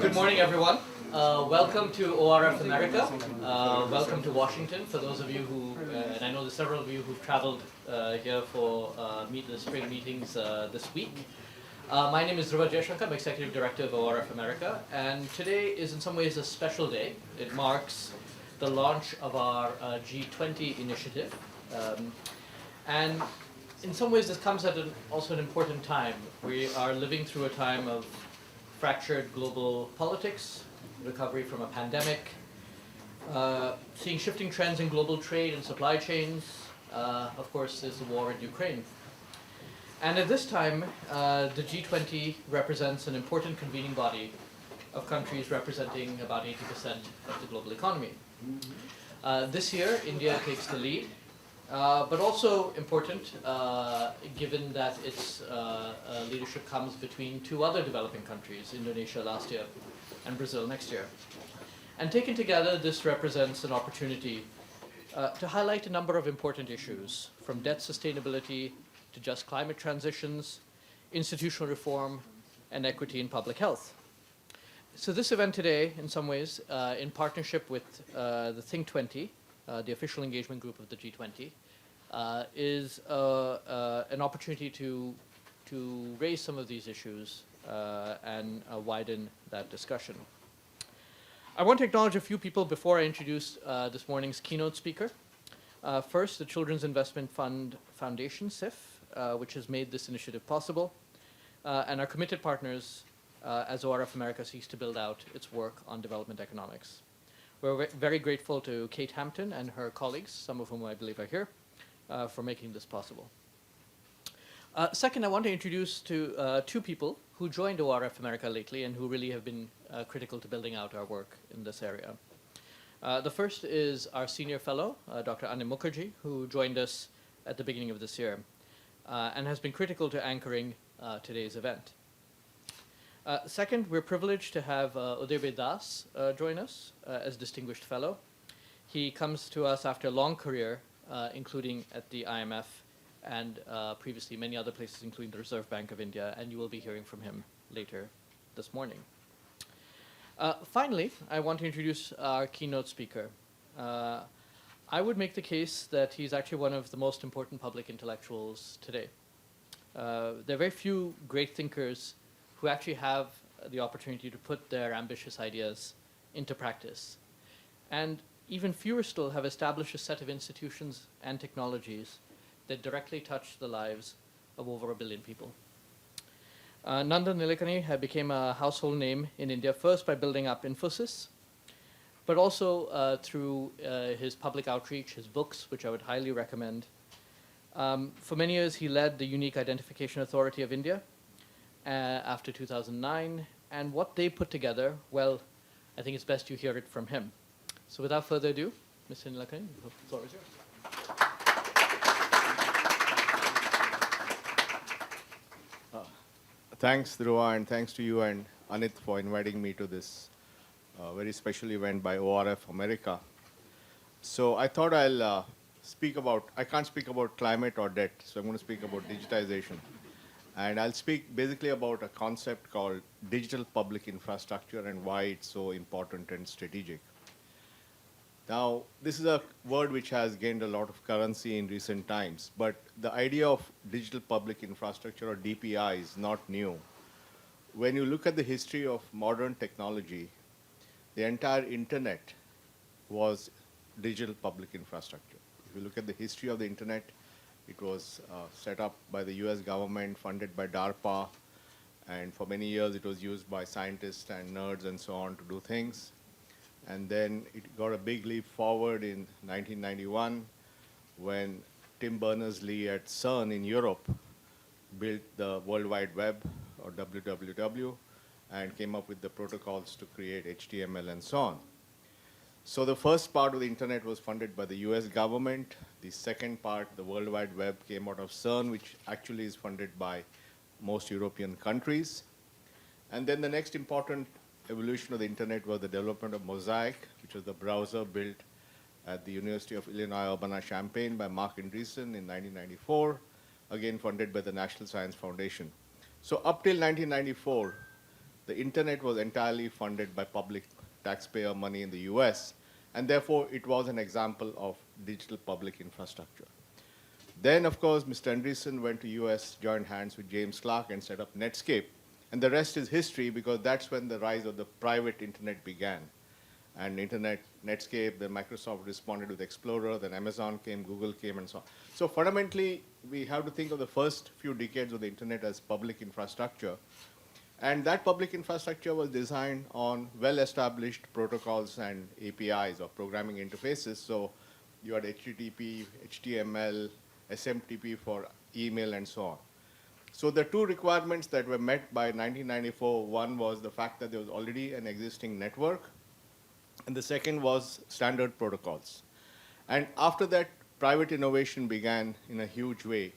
Good morning, everyone. Welcome to ORF America. Welcome to Washington. For those of you who, and I know there's several of you who've traveled here for the spring meetings this week. My name is Dhruva Jaishankar. I'm Executive Director of ORF America. And today is in some ways a special day. It marks the launch of our G20 initiative. And in some ways this comes at also an important time. We are living through a time of fractured global politics, recovery from a pandemic, seeing shifting trends in global trade and supply chains. Of course, there's the war in Ukraine. And at this time, the G20 represents an important convening body of countries representing about 80% of the global economy. This year, India takes the lead, but also important given that its leadership comes between two other developing countries, Indonesia last year and Brazil next year. And taken together, this represents an opportunity to highlight a number of important issues, from debt sustainability to just climate transitions, institutional reform, and equity in public health. So this event today, in some ways, in partnership with the Think 20, the official engagement group of the G20, is an opportunity to raise some of these issues and widen that discussion. I want to acknowledge a few people before I introduce this morning's keynote speaker. First, the Children's Investment Fund Foundation, CIF, which has made this initiative possible, and our committed partners as ORF America seeks to build out its work on development economics. We're very grateful to Kate Hampton and her colleagues, some of whom I believe are here, for making this possible. Second, I want to introduce two people who joined ORF America lately and who really have been critical to building out our work in this area. The first is our senior fellow, Dr. Anim Mukherjee, who joined us at the beginning of this year and has been critical to anchoring today's event. Second, we're privileged to have Udaibe Das join us as Distinguished Fellow. He comes to us after a long career, including at the IMF and previously many other places, including the Reserve Bank of India, and you will be hearing from him later this morning. Finally, I want to introduce our keynote speaker. I would make the case that he's actually one of the most important public intellectuals today. There are very few great thinkers who actually have the opportunity to put their ambitious ideas into practice. And even fewer still have established a set of institutions and technologies that directly touch the lives of over 1 billion people. Nandan Nilekani became a household name in India, first by building up Infosys, but also through his public outreach, his books, which I would highly recommend. For many years, he led the Unique Identification Authority of India, after 2009, and what they put together, well, I think it's best you hear it from him. So without further ado, Mr. Nilekani, the floor is yours. Thanks, Dhruva, and thanks to you and Anit for inviting me to this very special event by ORF America. So I thought I can't speak about climate or debt, so I'm going to speak about digitization. And I'll speak basically about a concept called digital public infrastructure and why it's so important and strategic. Now, this is a word which has gained a lot of currency in recent times, but the idea of digital public infrastructure, or DPI, is not new. When you look at the history of modern technology, the entire internet was digital public infrastructure. If you look at the history of the internet, it was set up by the US government, funded by DARPA, and for many years it was used by scientists and nerds and so on to do things. And then it got a big leap forward in 1991 when Tim Berners-Lee at CERN in Europe built the World Wide Web, or WWW, and came up with the protocols to create HTML and so on. So the first part of the internet was funded by the US government. The second part, the World Wide Web, came out of CERN, which actually is funded by most European countries. And then the next important evolution of the internet was the development of Mosaic, which was the browser built at the University of Illinois Urbana-Champaign by Mark Andreessen in 1994, again funded by the National Science Foundation. So up till 1994, the internet was entirely funded by public taxpayer money in the US, and therefore it was an example of digital public infrastructure. Then, of course, Mr. Andreessen went to US, joined hands with James Clark, and set up Netscape. And the rest is history because that's when the rise of the private internet began. And internet, Netscape, then Microsoft responded with Explorer, then Amazon came, Google came, and so on. So fundamentally, we have to think of the first few decades of the internet as public infrastructure. And that public infrastructure was designed on well-established protocols and APIs or programming interfaces. So you had HTTP, HTML, SMTP for email, and so on. So the two requirements that were met by 1994, one was the fact that there was already an existing network, and the second was standard protocols. And after that, private innovation began in a huge way.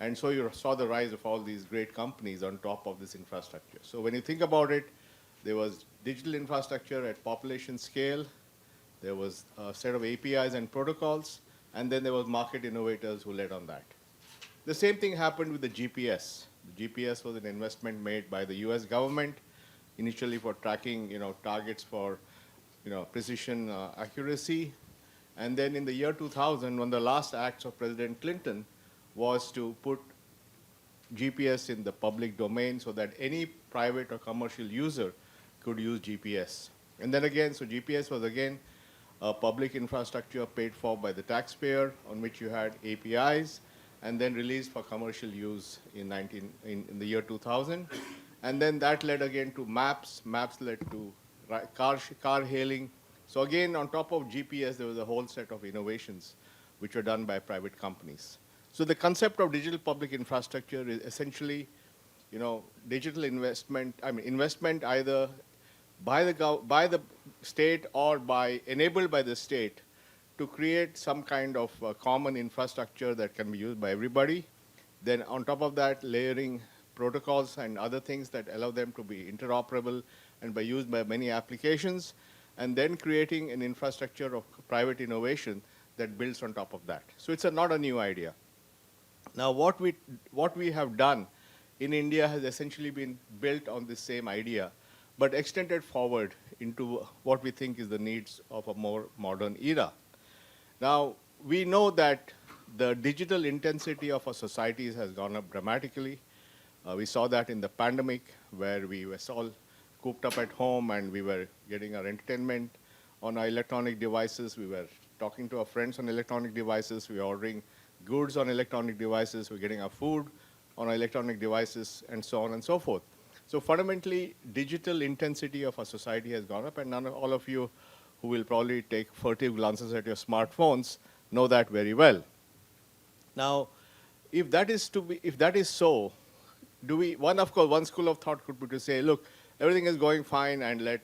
And so you saw the rise of all these great companies on top of this infrastructure. So when you think about it, there was digital infrastructure at population scale, there was a set of APIs and protocols, and then there was market innovators who led on that. The same thing happened with the GPS. The GPS was an investment made by the US government, initially for tracking targets for precision accuracy. And then in the year 2000, one of the last acts of President Clinton was to put GPS in the public domain so that any private or commercial user could use GPS. And then again, so GPS was again a public infrastructure paid for by the taxpayer on which you had APIs and then released for commercial use in the year 2000. And then that led again to maps. Maps led to car hailing. So again, on top of GPS, there was a whole set of innovations which were done by private companies. So the concept of digital public infrastructure is essentially, digital investment. Investment either by the state or enabled by the state to create some kind of common infrastructure that can be used by everybody. Then on top of that, layering protocols and other things that allow them to be interoperable and be used by many applications, and then creating an infrastructure of private innovation that builds on top of that. So it's not a new idea. Now, what we have done in India has essentially been built on this same idea, but extended forward into what we think is the needs of a more modern era. Now, we know that the digital intensity of our societies has gone up dramatically. We saw that in the pandemic, where we were all cooped up at home and we were getting our entertainment on our electronic devices. We were talking to our friends on electronic devices. We were ordering goods on electronic devices. We're getting our food on our electronic devices, and so on and so forth. So fundamentally, digital intensity of our society has gone up, and all of you who will probably take furtive glances at your smartphones know that very well. Now, if that is so, one school of thought could be to say, look, everything is going fine, and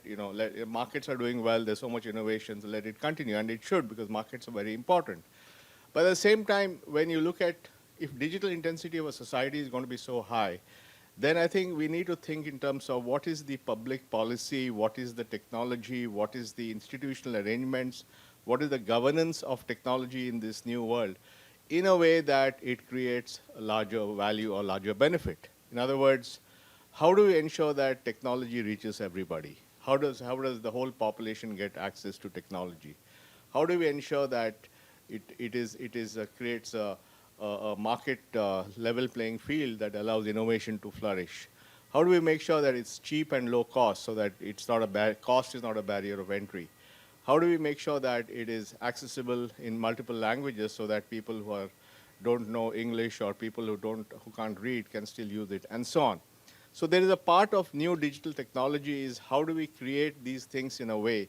markets are doing well. There's so much innovation, so let it continue, and it should, because markets are very important. But at the same time, when you look at if digital intensity of a society is going to be so high, then I think we need to think in terms of what is the public policy, what is the technology, what is the institutional arrangements, what is the governance of technology in this new world, in a way that it creates a larger value or larger benefit. In other words, how do we ensure that technology reaches everybody? How does the whole population get access to technology? How do we ensure that it creates a market level playing field that allows innovation to flourish? How do we make sure that it's cheap and low cost so that cost is not a barrier of entry? How do we make sure that it is accessible in multiple languages so that people who don't know English or people who can't read can still use it, and so on? So there is a part of new digital technology is how do we create these things in a way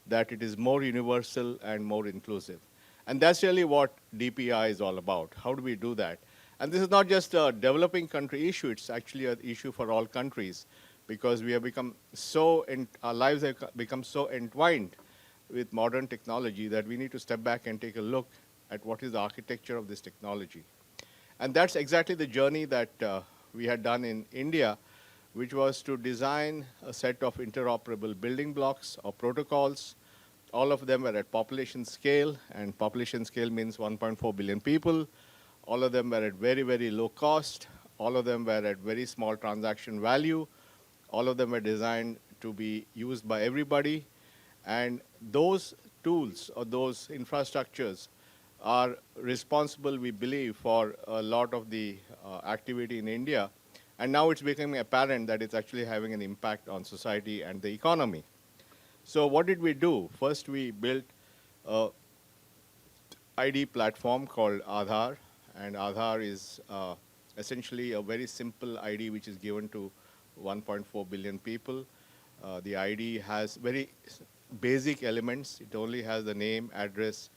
that it is more universal and more inclusive. And that's really what DPI is all about. How do we do that? And this is not just a developing country issue, it's actually an issue for all countries, because we have become our lives have become so entwined with modern technology that we need to step back and take a look at what is the architecture of this technology. And that's exactly the journey that we had done in India, which was to design a set of interoperable building blocks or protocols. All of them were at population scale, and population scale means 1.4 billion people. All of them were at very, very low cost. All of them were at very small transaction value. All of them were designed to be used by everybody. And those tools or those infrastructures are responsible, we believe, for a lot of the activity in India. And now it's becoming apparent that it's actually having an impact on society and the economy. So what did we do? First, we built a ID platform called Aadhaar, and Aadhaar is essentially a very simple ID which is given to 1.4 billion people. The ID has very basic elements. It only has the name, address,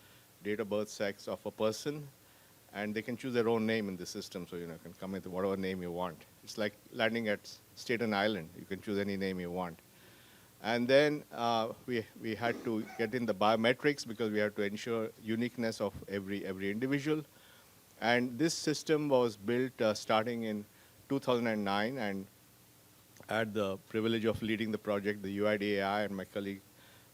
date of birth, sex of a person, and they can choose their own name in the system. So you can come with whatever name you want. It's like landing at Staten Island. You can choose any name you want. And then we had to get in the biometrics because we had to ensure uniqueness of every individual. And this system was built starting in 2009, and I had the privilege of leading the project, the UIDAI, and my colleague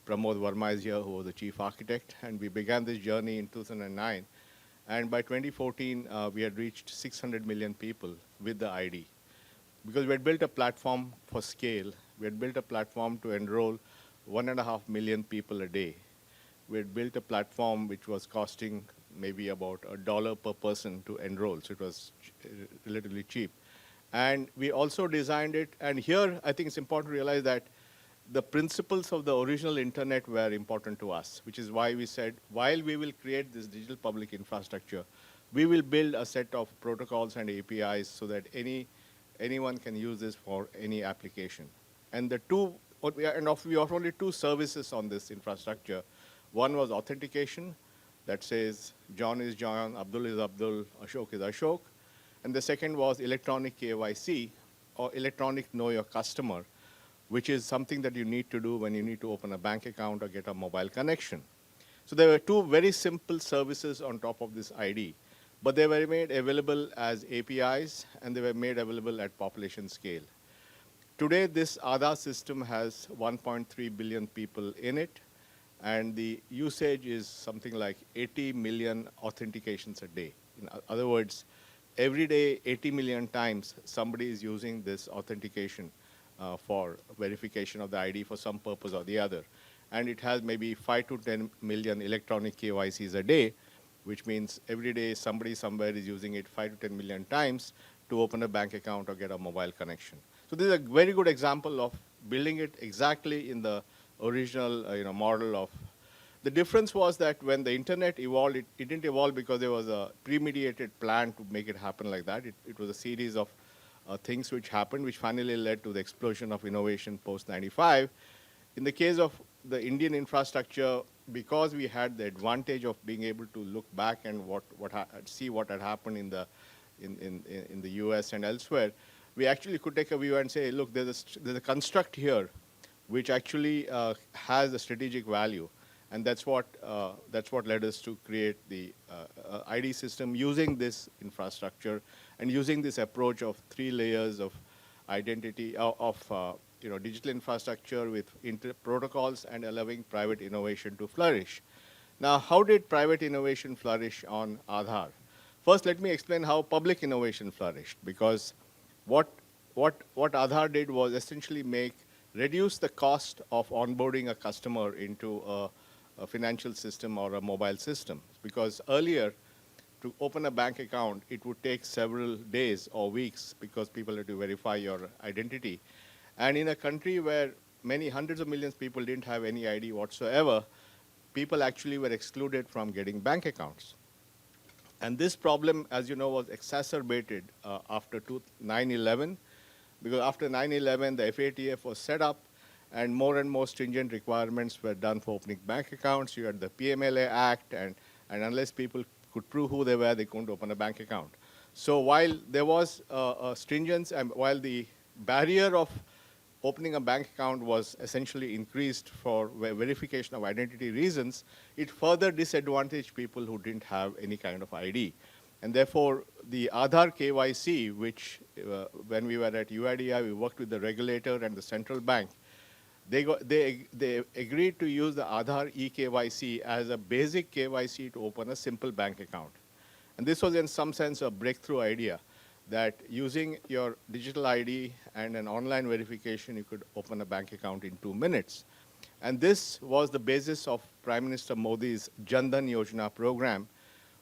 Pramod Verma is here, who was the chief architect. And we began this journey in 2009. And by 2014, we had reached 600 million people with the ID. Because we had built a platform for scale. We had built a platform to enroll 1.5 million people a day. We had built a platform which was costing maybe about $1 per person to enroll, so it was relatively cheap. And we also designed it, and here I think it's important to realize that the principles of the original internet were important to us, which is why we said, while we will create this digital public infrastructure, we will build a set of protocols and APIs so that anyone can use this for any application. And we offer only two services on this infrastructure. One was authentication that says John is John, Abdul is Abdul, Ashok is Ashok. And the second was electronic KYC, or electronic know your customer, which is something that you need to do when you need to open a bank account or get a mobile connection. So there were two very simple services on top of this ID, but they were made available as APIs, and they were made available at population scale. Today, this Aadhaar system has 1.3 billion people in it, and the usage is something like 80 million authentications a day. In other words, every day, 80 million times, somebody is using this authentication for verification of the ID for some purpose or the other. And it has maybe 5 to 10 million electronic KYCs a day, which means every day somebody somewhere is using it 5 to 10 million times to open a bank account or get a mobile connection. So this is a very good example of building it exactly in the original model of. The difference was that when the internet evolved, it didn't evolve because there was a premeditated plan to make it happen like that. It was a series of things which happened, which finally led to the explosion of innovation post-95. In the case of the Indian infrastructure, because we had the advantage of being able to look back and see what had happened in the US and elsewhere, we actually could take a view and say, look, there's a construct here which actually has a strategic value. And that's what led us to create the ID system using this infrastructure and using this approach of 3 layers of identity, digital infrastructure with protocols and allowing private innovation to flourish. Now, how did private innovation flourish on Aadhaar? First, let me explain how public innovation flourished, because what Aadhaar did was essentially reduce the cost of onboarding a customer into a financial system or a mobile system. Because earlier, to open a bank account, it would take several days or weeks because people had to verify your identity. And in a country where many hundreds of millions of people didn't have any ID whatsoever, people actually were excluded from getting bank accounts. And this problem, as you know, was exacerbated after 9/11, because after 9/11, the FATF was set up, and more stringent requirements were done for opening bank accounts. You had the PMLA Act, and unless people could prove who they were, they couldn't open a bank account. So while there was stringence, and while the barrier of opening a bank account was essentially increased for verification of identity reasons, it further disadvantaged people who didn't have any kind of ID. And therefore, the Aadhaar KYC, which when we were at UIDI, we worked with the regulator and the central bank, they agreed to use the Aadhaar eKYC as a basic KYC to open a simple bank account. And this was in some sense a breakthrough idea, that using your digital ID and an online verification, you could open a bank account in 2 minutes. And this was the basis of Prime Minister Modi's Jan Dhan Yojana program,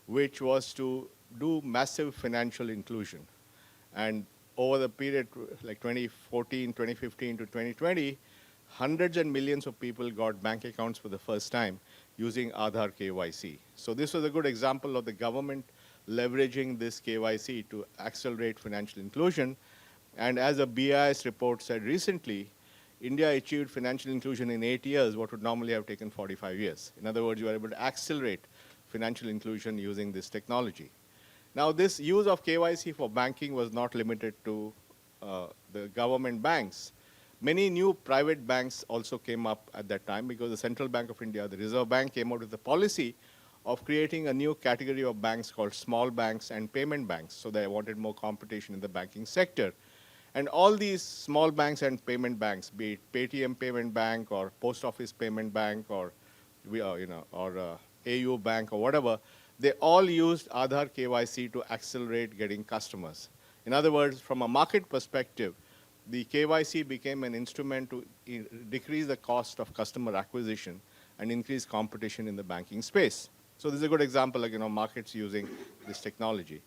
which was to do massive financial inclusion. And over the period like 2014, 2015 to 2020, hundreds and millions of people got bank accounts for the first time using Aadhaar KYC. So this was a good example of the government leveraging this KYC to accelerate financial inclusion. And as a BIS report said recently, India achieved financial inclusion in 8 years, what would normally have taken 45 years. In other words, you are able to accelerate financial inclusion using this technology. Now, this use of KYC for banking was not limited to the government banks. Many new private banks also came up at that time because the Central Bank of India, the Reserve Bank, came out with a policy of creating a new category of banks called small banks and payment banks. So they wanted more competition in the banking sector. And all these small banks and payment banks, be it Paytm Payment Bank or Post Office Payment Bank or AU Bank or whatever, they all used Aadhaar KYC to accelerate getting customers. In other words, from a market perspective, the KYC became an instrument to decrease the cost of customer acquisition and increase competition in the banking space. So this is a good example, like, markets using this technology.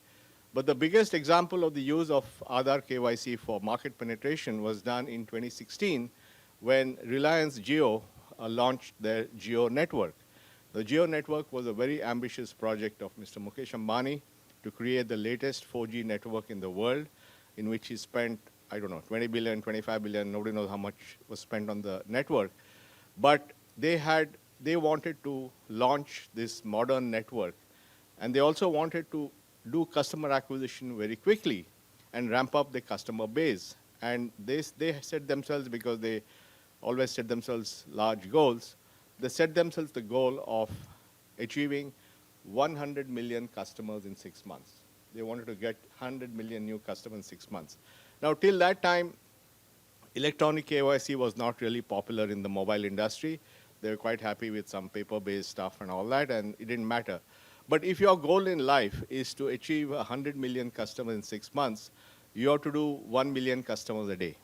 But the biggest example of the use of Aadhaar KYC for market penetration was done in 2016 when Reliance Jio launched their Jio network. The Jio network was a very ambitious project of Mr. Mukesh Ambani to create the latest 4G network in the world, in which he spent, I don't know, 20 billion, 25 billion, nobody knows how much was spent on the network. But they wanted to launch this modern network, and they also wanted to do customer acquisition very quickly and ramp up the customer base. And they set themselves, because they always set themselves large goals, they set themselves the goal of achieving 100 million customers in 6 months. They wanted to get 100 million new customers in 6 months. Now, till that time, electronic KYC was not really popular in the mobile industry. They were quite happy with some paper-based stuff and all that, and it didn't matter. But if your goal in life is to achieve 100 million customers in 6 months, you have to do 1 million customers a day.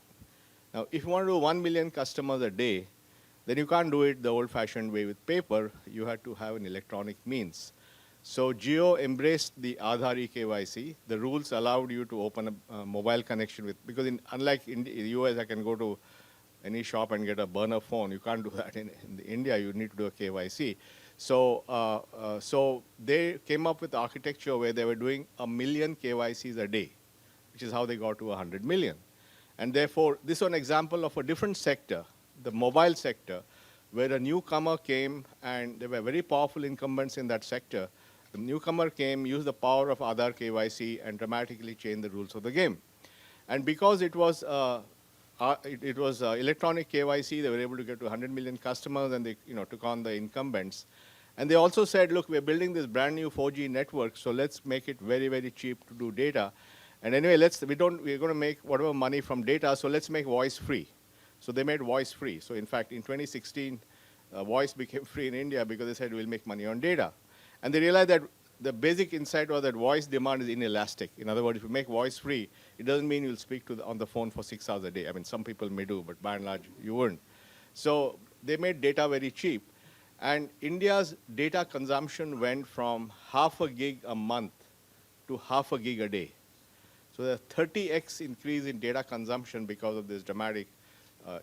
Now, if you want to do 1 million customers a day, then you can't do it the old-fashioned way with paper. You had to have an electronic means. So Jio embraced the Aadhaar eKYC. The rules allowed you to open a mobile connection with, because unlike in the US, I can go to any shop and get a burner phone. You can't do that in India. You need to do a KYC. So they came up with architecture where they were doing 1 million KYCs a day, which is how they got to 100 million. And therefore, this is an example of a different sector, the mobile sector, where a newcomer came, and there were very powerful incumbents in that sector. The newcomer came, used the power of Aadhaar KYC, and dramatically changed the rules of the game. And because it was electronic KYC, they were able to get to 100 million customers, and they took on the incumbents. And they also said, look, we're building this brand new 4G network, so let's make it very, very cheap to do data. And anyway, we're going to make whatever money from data, so let's make voice free. So they made voice free. So in fact, in 2016, voice became free in India because they said we'll make money on data. And they realized that the basic insight was that voice demand is inelastic. In other words, if you make voice free, it doesn't mean you'll speak on the phone for 6 hours a day. I mean, some people may do, but by and large, you wouldn't. So they made data very cheap. And India's data consumption went from half a gig a month to half a gig a day. So there's a 30x increase in data consumption because of this dramatic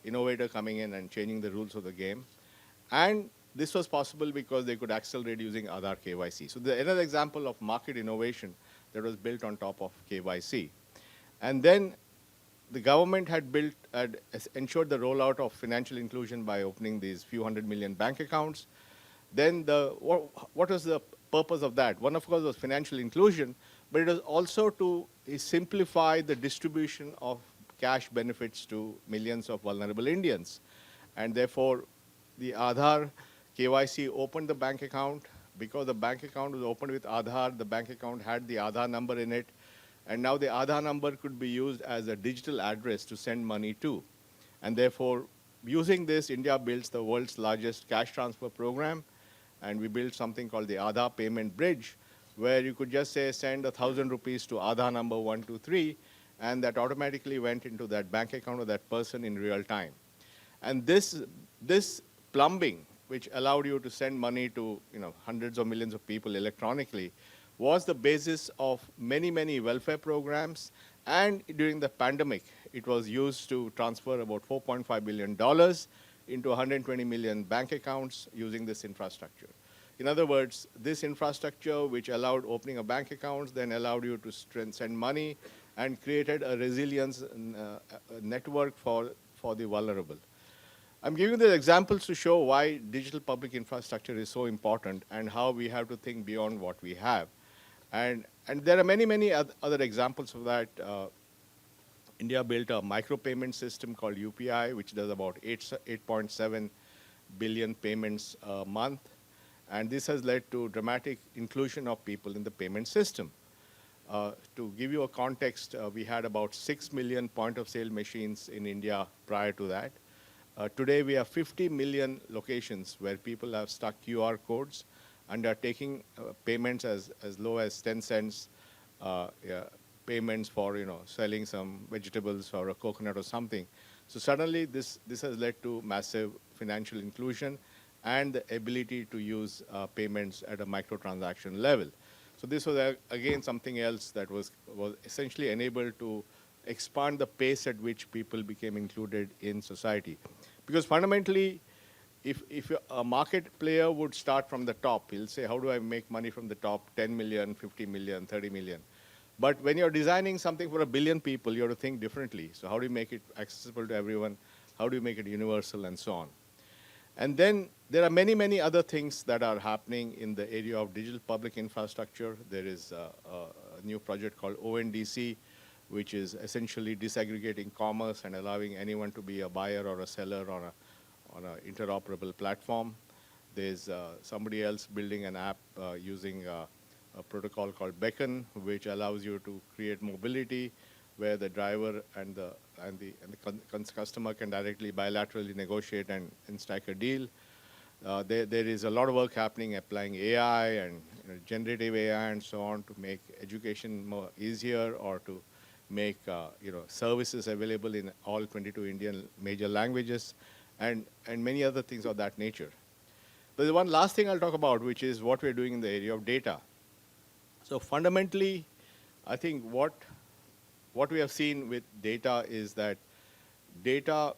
innovator coming in and changing the rules of the game. And this was possible because they could accelerate using Aadhaar KYC. So another example of market innovation that was built on top of KYC. And then the government had ensured the rollout of financial inclusion by opening these few 100 million bank accounts. Then what was the purpose of that? One, of course, was financial inclusion, but it was also to simplify the distribution of cash benefits to millions of vulnerable Indians. And therefore, the Aadhaar KYC opened the bank account. Because the bank account was opened with Aadhaar, the bank account had the Aadhaar number in it. And now the Aadhaar number could be used as a digital address to send money to. And therefore, using this, India builds the world's largest cash transfer program. And we built something called the Aadhaar Payment Bridge, where you could just say send 1,000 rupees to Aadhaar number 123, and that automatically went into that bank account of that person in real time. And this plumbing, which allowed you to send money to hundreds of millions of people electronically, was the basis of many, many welfare programs. And during the pandemic, it was used to transfer about $4.5 billion into 120 million bank accounts using this infrastructure. In other words, this infrastructure, which allowed opening of bank accounts, then allowed you to send money and created a resilience network for the vulnerable. I'm giving these examples to show why digital public infrastructure is so important and how we have to think beyond what we have. And there are many, many other examples of that. India built a micropayment system called UPI, which does about 8.7 billion payments a month. And this has led to dramatic inclusion of people in the payment system. To give you a context, we had about 6 million point-of-sale machines in India prior to that. Today, we have 50 million locations where people have stuck QR codes and are taking payments as low as 10 cents, yeah, payments for selling some vegetables or a coconut or something. So suddenly, this has led to massive financial inclusion and the ability to use payments at a microtransaction level. So this was, again, something else that was essentially enabled to expand the pace at which people became included in society. Because fundamentally, if a market player would start from the top, he'll say, how do I make money from the top, 10 million, 50 million, 30 million? But when you're designing something for 1 billion people, you have to think differently. So how do you make it accessible to everyone? How do you make it universal, and so on? And then there are many, many other things that are happening in the area of digital public infrastructure. There is a new project called ONDC, which is essentially disaggregating commerce and allowing anyone to be a buyer or a seller on an interoperable platform. There's somebody else building an app using a protocol called Beacon, which allows you to create mobility where the driver and the customer can directly bilaterally negotiate and strike a deal. There is a lot of work happening applying AI and generative AI and so on to make education more easier, or to make services available in all 22 Indian major languages, and many other things of that nature. There's one last thing I'll talk about, which is what we're doing in the area of data. So fundamentally, I think what we have seen with data is that data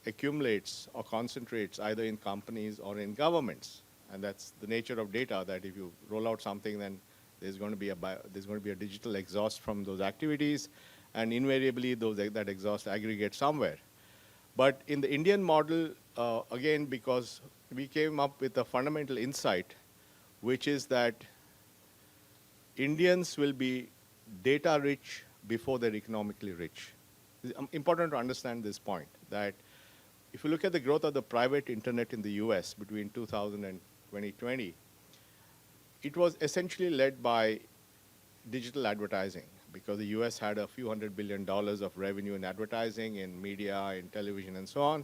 accumulates or concentrates either in companies or in governments. And that's the nature of data, that if you roll out something, then there's going to be a digital exhaust from those activities, and invariably that exhaust aggregates somewhere. But in the Indian model, again, because we came up with a fundamental insight, which is that Indians will be data rich before they're economically rich. It's important to understand this point, that if you look at the growth of the private internet in the US between 2000 and 2020, it was essentially led by digital advertising, because the US had a few $100 billion of revenue in advertising, in media, in television, and so on.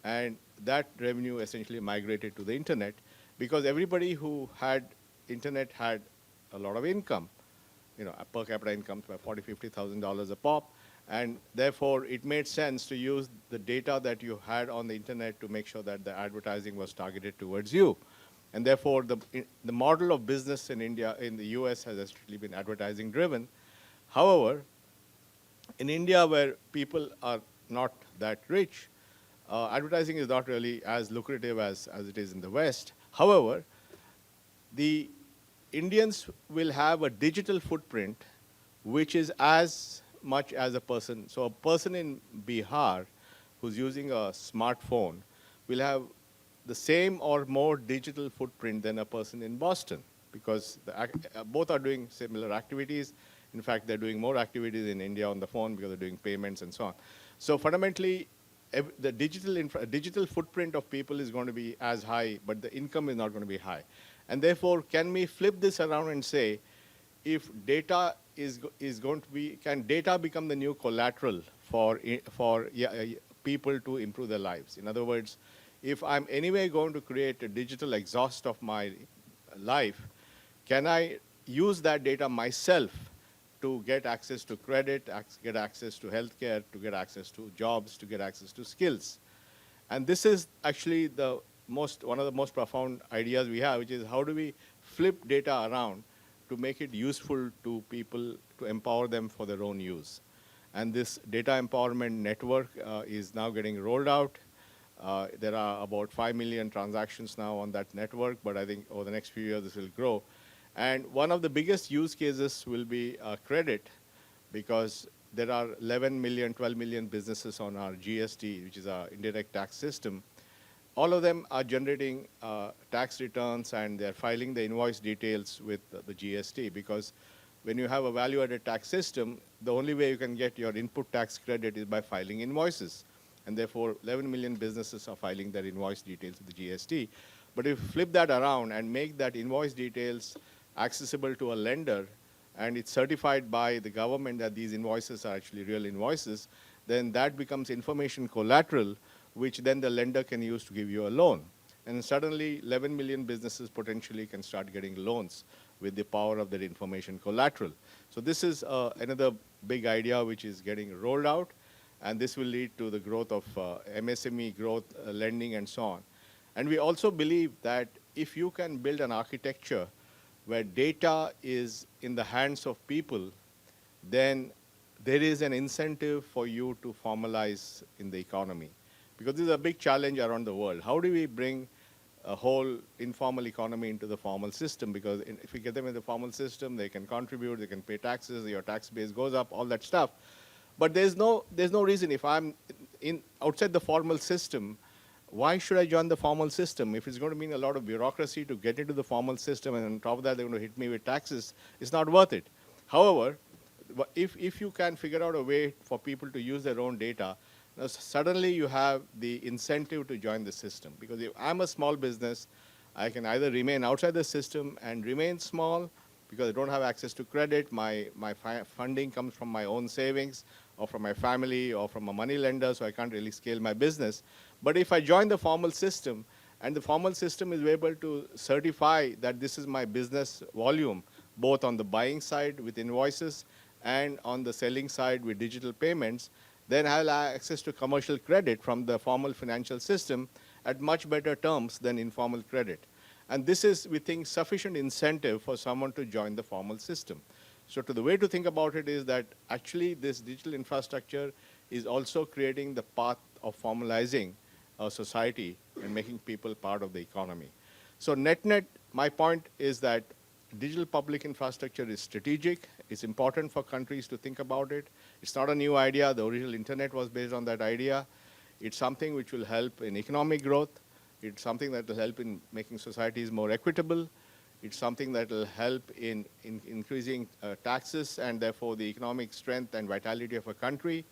And that revenue essentially migrated to the internet, because everybody who had internet had a lot of income, per capita income by $40,000, $50,000 a pop. And therefore, it made sense to use the data that you had on the internet to make sure that the advertising was targeted towards you. And therefore, the model of business in India, in the US, has actually been advertising driven. However, in India, where people are not that rich, advertising is not really as lucrative as it is in the West. However, the Indians will have a digital footprint which is as much as a person. So a person in Bihar who's using a smartphone will have the same or more digital footprint than a person in Boston, because both are doing similar activities. In fact, they're doing more activities in India on the phone because they're doing payments and so on. So fundamentally, the digital footprint of people is going to be as high, but the income is not going to be high. And therefore, can we flip this around and say, if data is going to be, can data become the new collateral for people to improve their lives? In other words, if I'm anyway going to create a digital exhaust of my life, can I use that data myself to get access to credit, get access to healthcare, to get access to jobs, to get access to skills. And this is actually one of the most profound ideas we have, which is how do we flip data around to make it useful to people, to empower them for their own use. And this data empowerment network is now getting rolled out. There are about 5 million transactions now on that network, but I think over the next few years this will grow. And one of the biggest use cases will be credit, because there are 11 million, 12 million businesses on our GST, which is our indirect tax system. All of them are generating tax returns, and they're filing the invoice details with the GST, because when you have a value-added tax system, the only way you can get your input tax credit is by filing invoices. And therefore, 11 million businesses are filing their invoice details with the GST. But if you flip that around and make that invoice details accessible to a lender, and it's certified by the government that these invoices are actually real invoices, then that becomes information collateral, which then the lender can use to give you a loan. And suddenly, 11 million businesses potentially can start getting loans with the power of that information collateral. So this is another big idea which is getting rolled out, and this will lead to the growth of MSME growth, lending, and so on. And we also believe that if you can build an architecture where data is in the hands of people, then there is an incentive for you to formalize in the economy. Because this is a big challenge around the world. How do we bring a whole informal economy into the formal system? Because if we get them in the formal system, they can contribute, they can pay taxes, your tax base goes up, all that stuff. But there's no reason, if I'm outside the formal system, why should I join the formal system? If it's going to mean a lot of bureaucracy to get into the formal system, and on top of that they're going to hit me with taxes, it's not worth it. However, if you can figure out a way for people to use their own data, now suddenly you have the incentive to join the system. Because if I'm a small business, I can either remain outside the system and remain small because I don't have access to credit, my funding comes from my own savings, or from my family, or from a money lender, so I can't really scale my business. But if I join the formal system, and the formal system is able to certify that this is my business volume, both on the buying side with invoices and on the selling side with digital payments, then I'll have access to commercial credit from the formal financial system at much better terms than informal credit. And this is, we think, sufficient incentive for someone to join the formal system. So the way to think about it is that actually this digital infrastructure is also creating the path of formalizing a society and making people part of the economy. So net-net, my point is that digital public infrastructure is strategic. It's important for countries to think about it. It's not a new idea. The original internet was based on that idea. It's something which will help in economic growth. It's something that will help in making societies more equitable. It's something that will help in increasing taxes and therefore the economic strength and vitality of a country.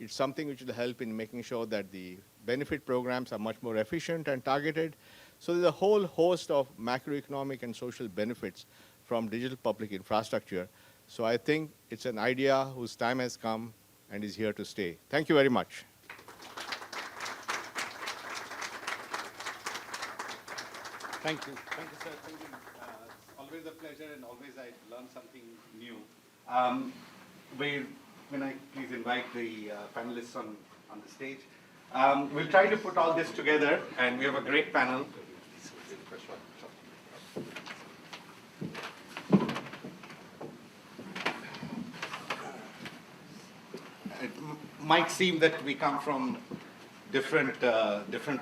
It's something which will help in making sure that the benefit programs are much more efficient and targeted. So there's a whole host of macroeconomic and social benefits from digital public infrastructure. So I think it's an idea whose time has come and is here to stay. Thank you very much. Thank you, sir. Thank you. It's always a pleasure, and always I learn something new. When I please invite the panelists on the stage. We'll try to put all this together, and we have a great panel. It might seem that we come from different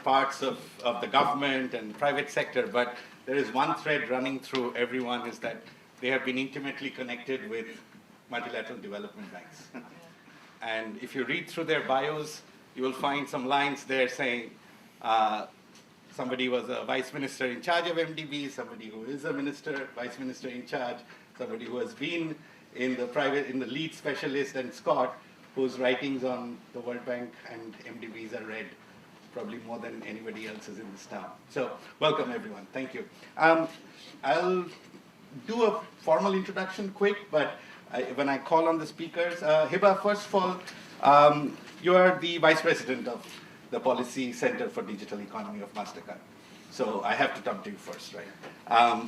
parts of the government and private sector, but there is one thread running through everyone, is that they have been intimately connected with multilateral development banks. And if you read through their bios, you will find some lines there saying somebody was a vice minister in charge of MDBs, somebody who is a minister, vice minister in charge, somebody who has been in the lead specialist, and Scott, whose writings on the World Bank and MDBs are read probably more than anybody else's in this town. So welcome everyone, thank you. I'll do a formal introduction quick, but when I call on the speakers, Hiba, first of all, you are the Vice President of the Policy Center for Digital Economy of MasterCard. So I have to come to you first, right?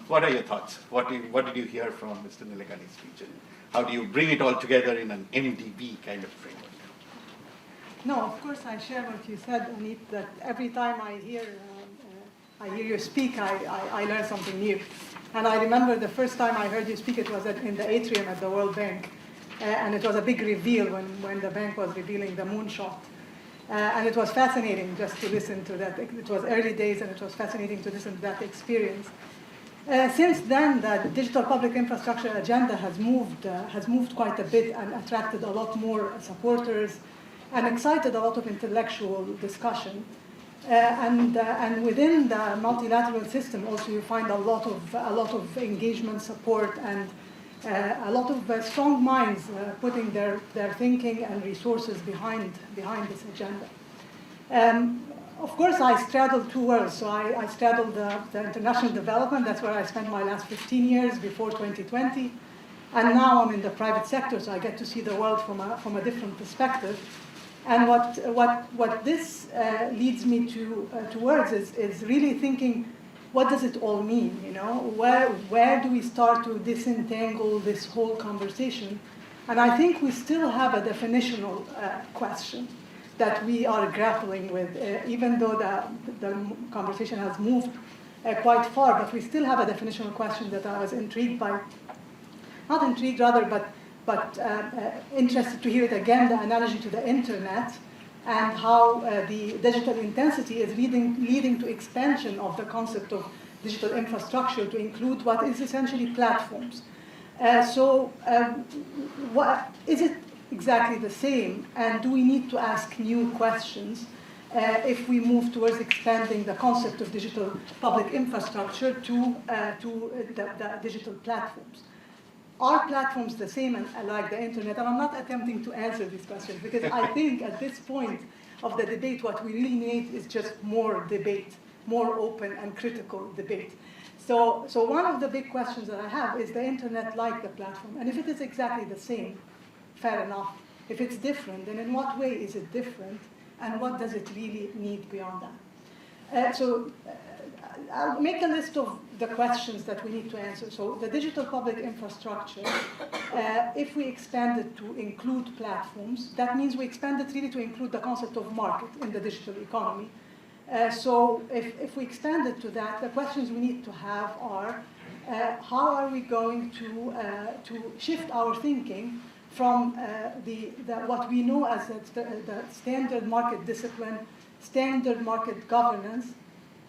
What are your thoughts? What did you hear from Mr. Nilekani's speech? And how do you bring it all together in an MDB kind of framework? No, of course I share what you said, Anit, that every time I hear you speak, I learn something new. And I remember the first time I heard you speak, it was in the atrium at the World Bank. And it was a big reveal when the bank was revealing the moonshot. And it was fascinating just to listen to that. It was early days, and it was fascinating to listen to that experience. Since then, the digital public infrastructure agenda has moved quite a bit and attracted a lot more supporters and excited a lot of intellectual discussion. And within the multilateral system, also you find a lot of engagement, support, and a lot of strong minds putting their thinking and resources behind this agenda. Of course, I straddled two worlds. So I straddled the international development. That's where I spent my last 15 years before 2020. And now I'm in the private sector, so I get to see the world from a different perspective. And what this leads me towards is really thinking, what does it all mean? You know, where do we start to disentangle this whole conversation? And I think we still have a definitional question that we are grappling with, even though the conversation has moved quite far, but we still have a definitional question that I was intrigued by. Not intrigued, rather, but interested to hear it again, the analogy to the internet, and how the digital intensity is leading to expansion of the concept of digital infrastructure to include what is essentially platforms. What, is it exactly the same, and do we need to ask new questions if we move towards expanding the concept of digital public infrastructure to the digital platforms? Are platforms the same like the internet? And I'm not attempting to answer these questions, because I think at this point of the debate, what we really need is just more debate, more open and critical debate. So one of the big questions that I have is the internet like the platform? And if it is exactly the same, fair enough. If it's different, then in what way is it different? And what does it really need beyond that? I'll make a list of the questions that we need to answer. So the digital public infrastructure, if we expand it to include platforms, that means we expand it really to include the concept of market in the digital economy. So if we expand it to that, the questions we need to have are, how are we going to shift our thinking from what we know as the standard market discipline, standard market governance,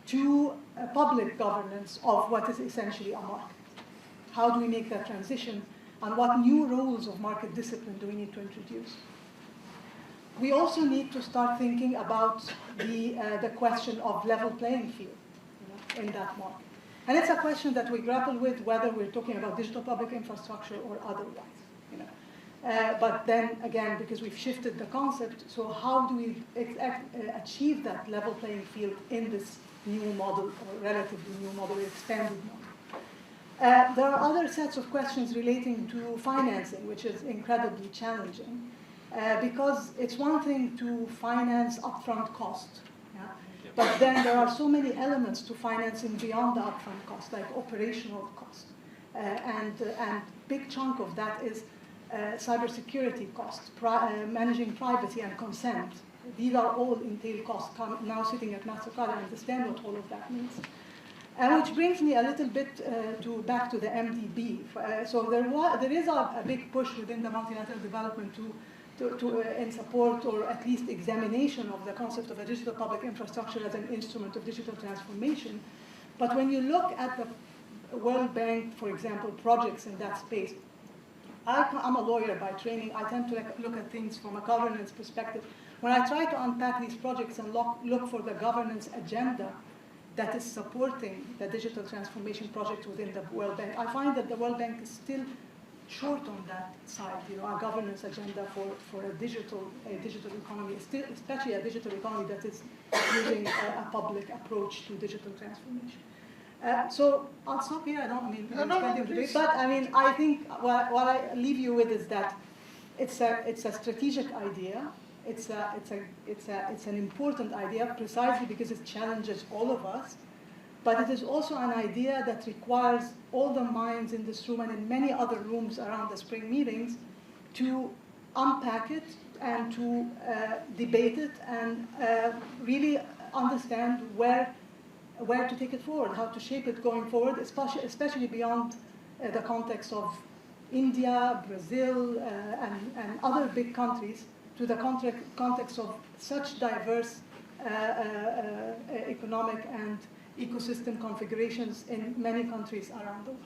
to public governance of what is essentially a market? How do we make that transition, and what new roles of market discipline do we need to introduce? We also need to start thinking about the question of level playing field, in that market. And it's a question that we grapple with whether we're talking about digital public infrastructure or otherwise. But then again, because we've shifted the concept, so how do we achieve that level playing field in this new model, or relatively new model, or expanded model? There are other sets of questions relating to financing, which is incredibly challenging, because it's one thing to finance upfront cost, but then there are so many elements to financing beyond the upfront cost, like operational cost, and big chunk of that is cybersecurity costs, managing privacy and consent. These are all entail costs. Now sitting at MasterCard, I understand what all of that means. Which brings me a little bit back to the MDB. So there is a big push within the multilateral development in support, or at least examination of the concept of a digital public infrastructure as an instrument of digital transformation. But when you look at the World Bank, for example, projects in that space, I'm a lawyer by training. I tend to look at things from a governance perspective. When I try to unpack these projects and look for the governance agenda that is supporting the digital transformation project within the World Bank, I find that the World Bank is still short on that side. A governance agenda for a digital economy, especially a digital economy that is using a public approach to digital transformation. So I'll stop here. But I think what I leave you with is that it's a strategic idea. It's an important idea precisely because it challenges all of us. but it is also an idea that requires all the minds in this room and in many other rooms around the spring meetings to unpack it and to debate it and really understand where to take it forward, how to shape it going forward, especially beyond the context of India, Brazil, and other big countries, to the context of such diverse economic and ecosystem configurations in many countries around the world.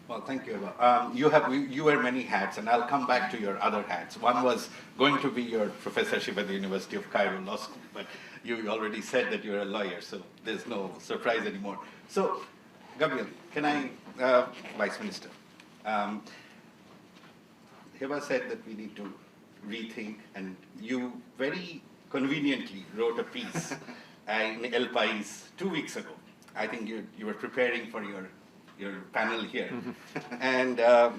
Well, thank you, Eva. You wear many hats, and I'll come back to your other hats. One was going to be your professorship at the University of Cairo Law School, but you already said that you're a lawyer, so there's no surprise anymore. So, Gabriel, can I, Vice Minister, Eva said that we need to rethink, and you very conveniently wrote a piece in El País 2 weeks ago. I think you were preparing for your panel here. And I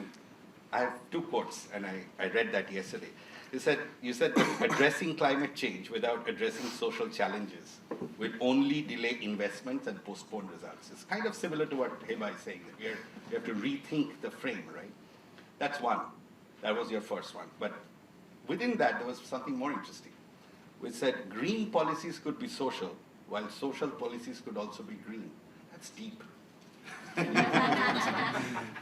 have 2 quotes, and I read that yesterday. You said that addressing climate change without addressing social challenges will only delay investments and postpone results. It's kind of similar to what Heba is saying, that we have to rethink the frame, right? That's one. That was your first one. But within that, there was something more interesting, which said green policies could be social, while social policies could also be green. That's deep. I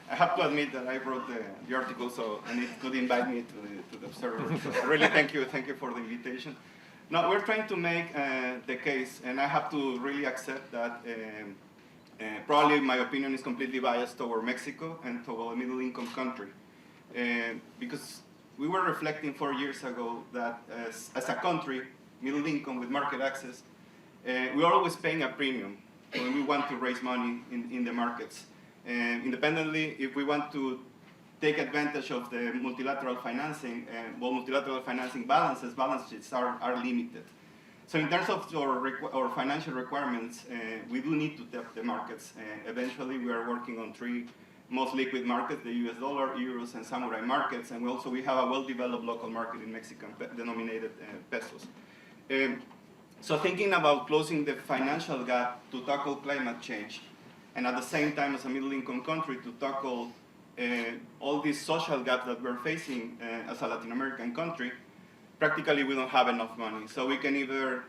have to admit that I wrote the article, and it could invite me to the Observer. So really, thank you for the invitation. Now, we're trying to make the case, and I have to really accept that probably my opinion is completely biased toward Mexico and toward a middle-income country. Because we were reflecting 4 years ago that as a country, middle income with market access, we are always paying a premium when we want to raise money in the markets. Independently, if we want to take advantage of the multilateral financing, multilateral financing balance sheets are limited. So in terms of our financial requirements, we do need to tap the markets. Eventually, we are working on 3 most liquid markets, the US dollar, euros, and samurai markets, and we have a well-developed local market in Mexican-denominated pesos. So thinking about closing the financial gap to tackle climate change, and at the same time as a middle-income country to tackle all these social gaps that we're facing as a Latin American country, practically we don't have enough money. So we can either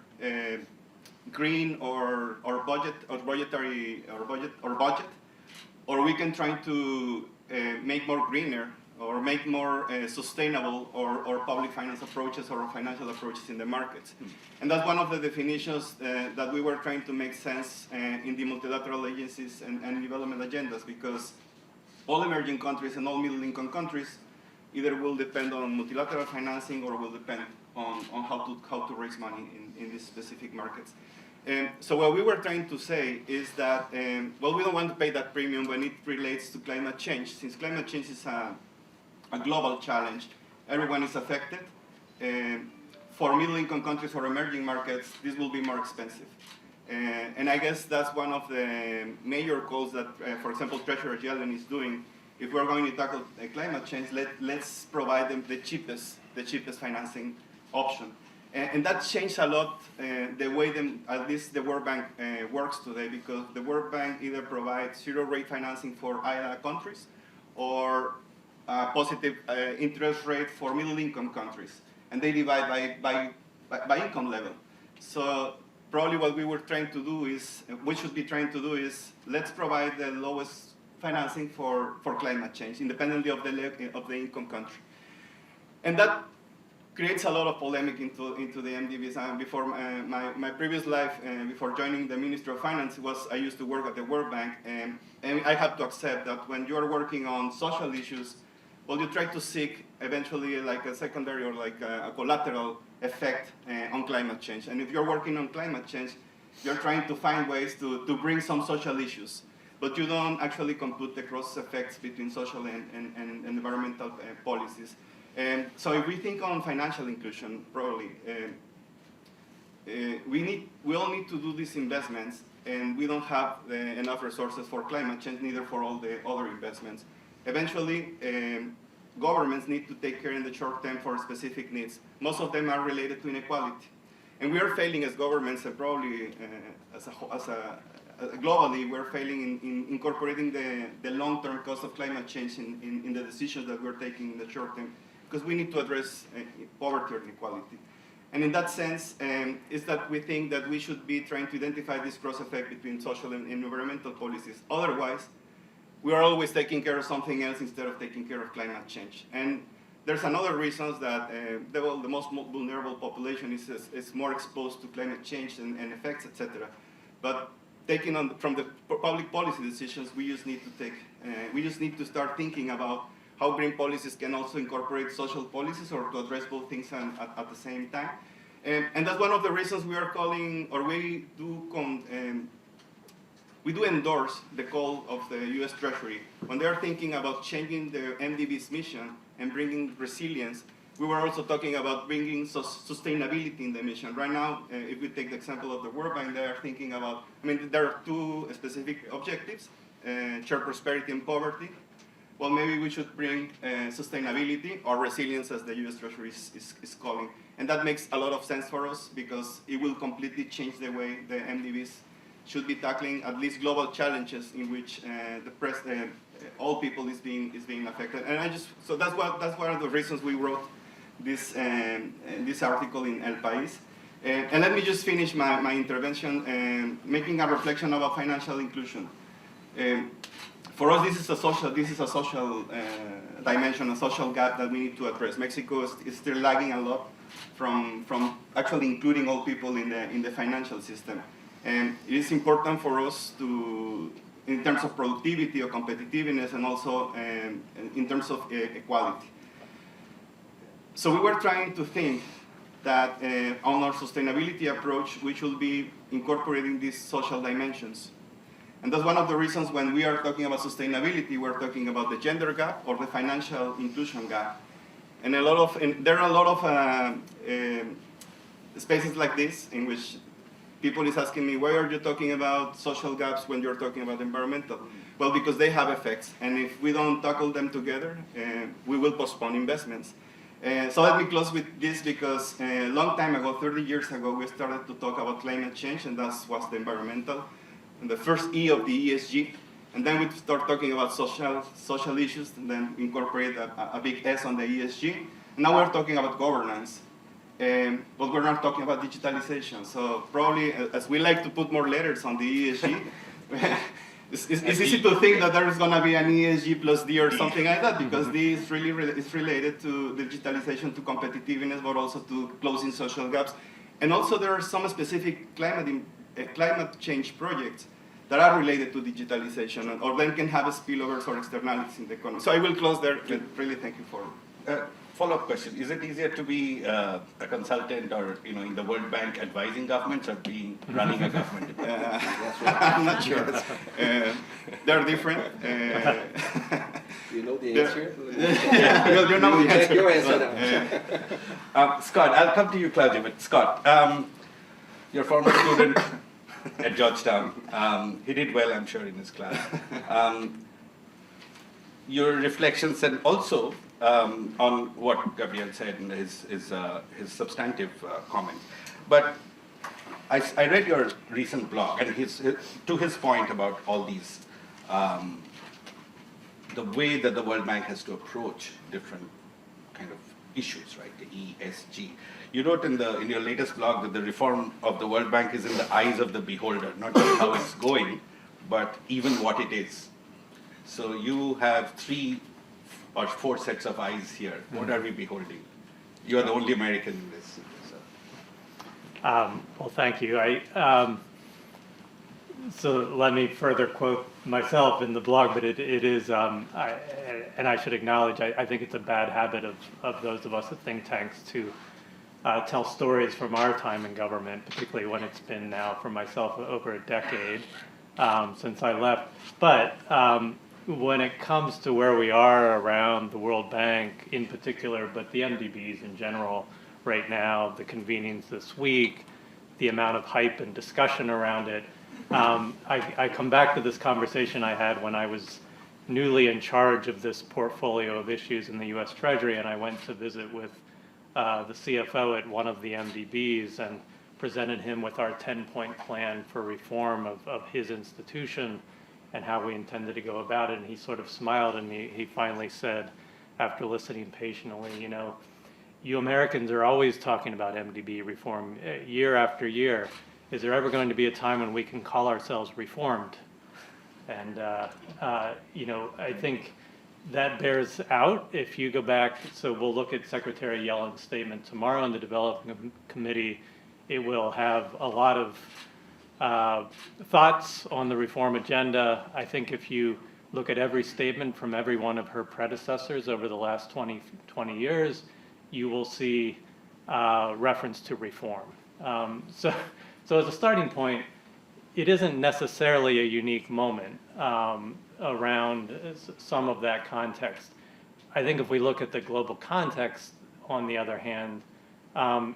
green or budget, or we can try to make more greener or make more sustainable or public finance approaches or financial approaches in the markets. And that's one of the definitions that we were trying to make sense in the multilateral agencies and development agendas, because all emerging countries and all middle-income countries either will depend on multilateral financing or will depend on how to raise money in these specific markets. So what we were trying to say is that, well, we don't want to pay that premium when it relates to climate change. Since climate change is a global challenge, everyone is affected. For middle-income countries or emerging markets, this will be more expensive. And I guess that's one of the major calls that, for example, Treasurer Yellen is doing. If we're going to tackle climate change, let's provide them the cheapest financing option. And that changed a lot the way at least the World Bank works today, because the World Bank either provides zero-rate financing for ILA countries or positive interest rate for middle-income countries, and they divide by income level. So probably what we should be trying to do is let's provide the lowest financing for climate change, independently of the income country, and that creates a lot of polemic into the MDBs. Before my previous life, before joining the Ministry of Finance, I used to work at the World Bank, and I had to accept that when you are working on social issues, well, you try to seek eventually like a secondary or like a collateral effect on climate change. And if you're working on climate change, you're trying to find ways to bring some social issues, but you don't actually compute the cross effects between social and environmental policies. So if we think on financial inclusion, probably, we all need to do these investments, and we don't have enough resources for climate change, neither for all the other investments. Eventually, governments need to take care in the short term for specific needs. Most of them are related to inequality. And we are failing as governments, and probably as globally, we're failing in incorporating the long-term cost of climate change in the decisions that we're taking in the short term, because we need to address poverty or inequality. And in that sense, is that we think that we should be trying to identify this cross effect between social and environmental policies. Otherwise, we are always taking care of something else instead of taking care of climate change. And there's another reasons that the most vulnerable population is more exposed to climate change and effects, etc. But taking on from the public policy decisions, we just need to start thinking about how green policies can also incorporate social policies or to address both things at the same time. And that's one of the reasons we are calling, or we do endorse the call of the US Treasury. When they're thinking about changing the MDBs mission and bringing resilience, we were also talking about bringing sustainability in the mission. Right now, if we take the example of the World Bank, they are thinking about, there are two specific objectives, shared prosperity and poverty. Well, maybe we should bring sustainability or resilience, as the US Treasury is calling. And that makes a lot of sense for us because it will completely change the way the MDBs should be tackling at least global challenges in which all people is being affected. And so that's one of the reasons we wrote this article in El País. And let me just finish my intervention making a reflection about financial inclusion. For us, this is a social dimension, a social gap that we need to address. Mexico is still lagging a lot from actually including all people in the financial system. And it is important for us to, in terms of productivity or competitiveness, and also in terms of equality. So we were trying to think that on our sustainability approach, we should be incorporating these social dimensions. And that's one of the reasons when we are talking about sustainability, we're talking about the gender gap or the financial inclusion gap. And there are a lot of spaces like this in which people is asking me, why are you talking about social gaps when you're talking about environmental? Well, because they have effects. And if we don't tackle them together, we will postpone investments. So let me close with this because a long time ago, 30 years ago, we started to talk about climate change, and that was the environmental. And the first E of the ESG, and then we start talking about social issues, and then incorporate a big S on the ESG. And now we're talking about governance, but we're not talking about digitalization. So probably, as we like to put more letters on the ESG, it's easy to think that there is going to be an ESG plus D or something like that, because D is really it's related to digitalization, to competitiveness, but also to closing social gaps. And also there are some specific climate change projects that are related to digitalization, or then can have a spillovers or externalities in the economy. So I will close there, but really thank you for Follow-up question: is it easier to be a consultant or in the World Bank advising governments, or running a government? I'm not sure. They're different. You know the answer? You know the answer. Your answer now. Scott, I'll come to you, Claudia, but Scott, your former student at Georgetown, he did well, I'm sure, in his class. Your reflections, and also on what Gabriel said in his substantive comment. But I read your recent blog, and to his point about all these, the way that the World Bank has to approach different kind of issues, right? The ESG. You wrote in your latest blog that the reform of the World Bank is in the eyes of the beholder, not just how it's going, but even what it is. So you have 3 or 4 sets of eyes here. What are we beholding? You are the only American in this. Well, thank you. So let me further quote myself in the blog, but it is, and I should acknowledge, I think it's a bad habit of those of us at think tanks to tell stories from our time in government, particularly when it's been now for myself over a decade since I left. But when it comes to where we are around the World Bank in particular, but the MDBs in general right now, the convenings this week, the amount of hype and discussion around it, I come back to this conversation I had when I was newly in charge of this portfolio of issues in the US Treasury, and I went to visit with the CFO at one of the MDBs, and presented him with our 10-point plan for reform of his institution and how we intended to go about it. And he sort of smiled, and he finally said, after listening patiently, you know, you Americans are always talking about MDB reform year after year. Is there ever going to be a time when we can call ourselves reformed? And, you know, I think that bears out if you go back. So we'll look at Secretary Yellen's statement tomorrow in the Development Committee. It will have a lot of thoughts on the reform agenda. I think if you look at every statement from every one of her predecessors over the last 20 years, you will see reference to reform. So as a starting point, it isn't necessarily a unique moment around some of that context. I think if we look at the global context, on the other hand,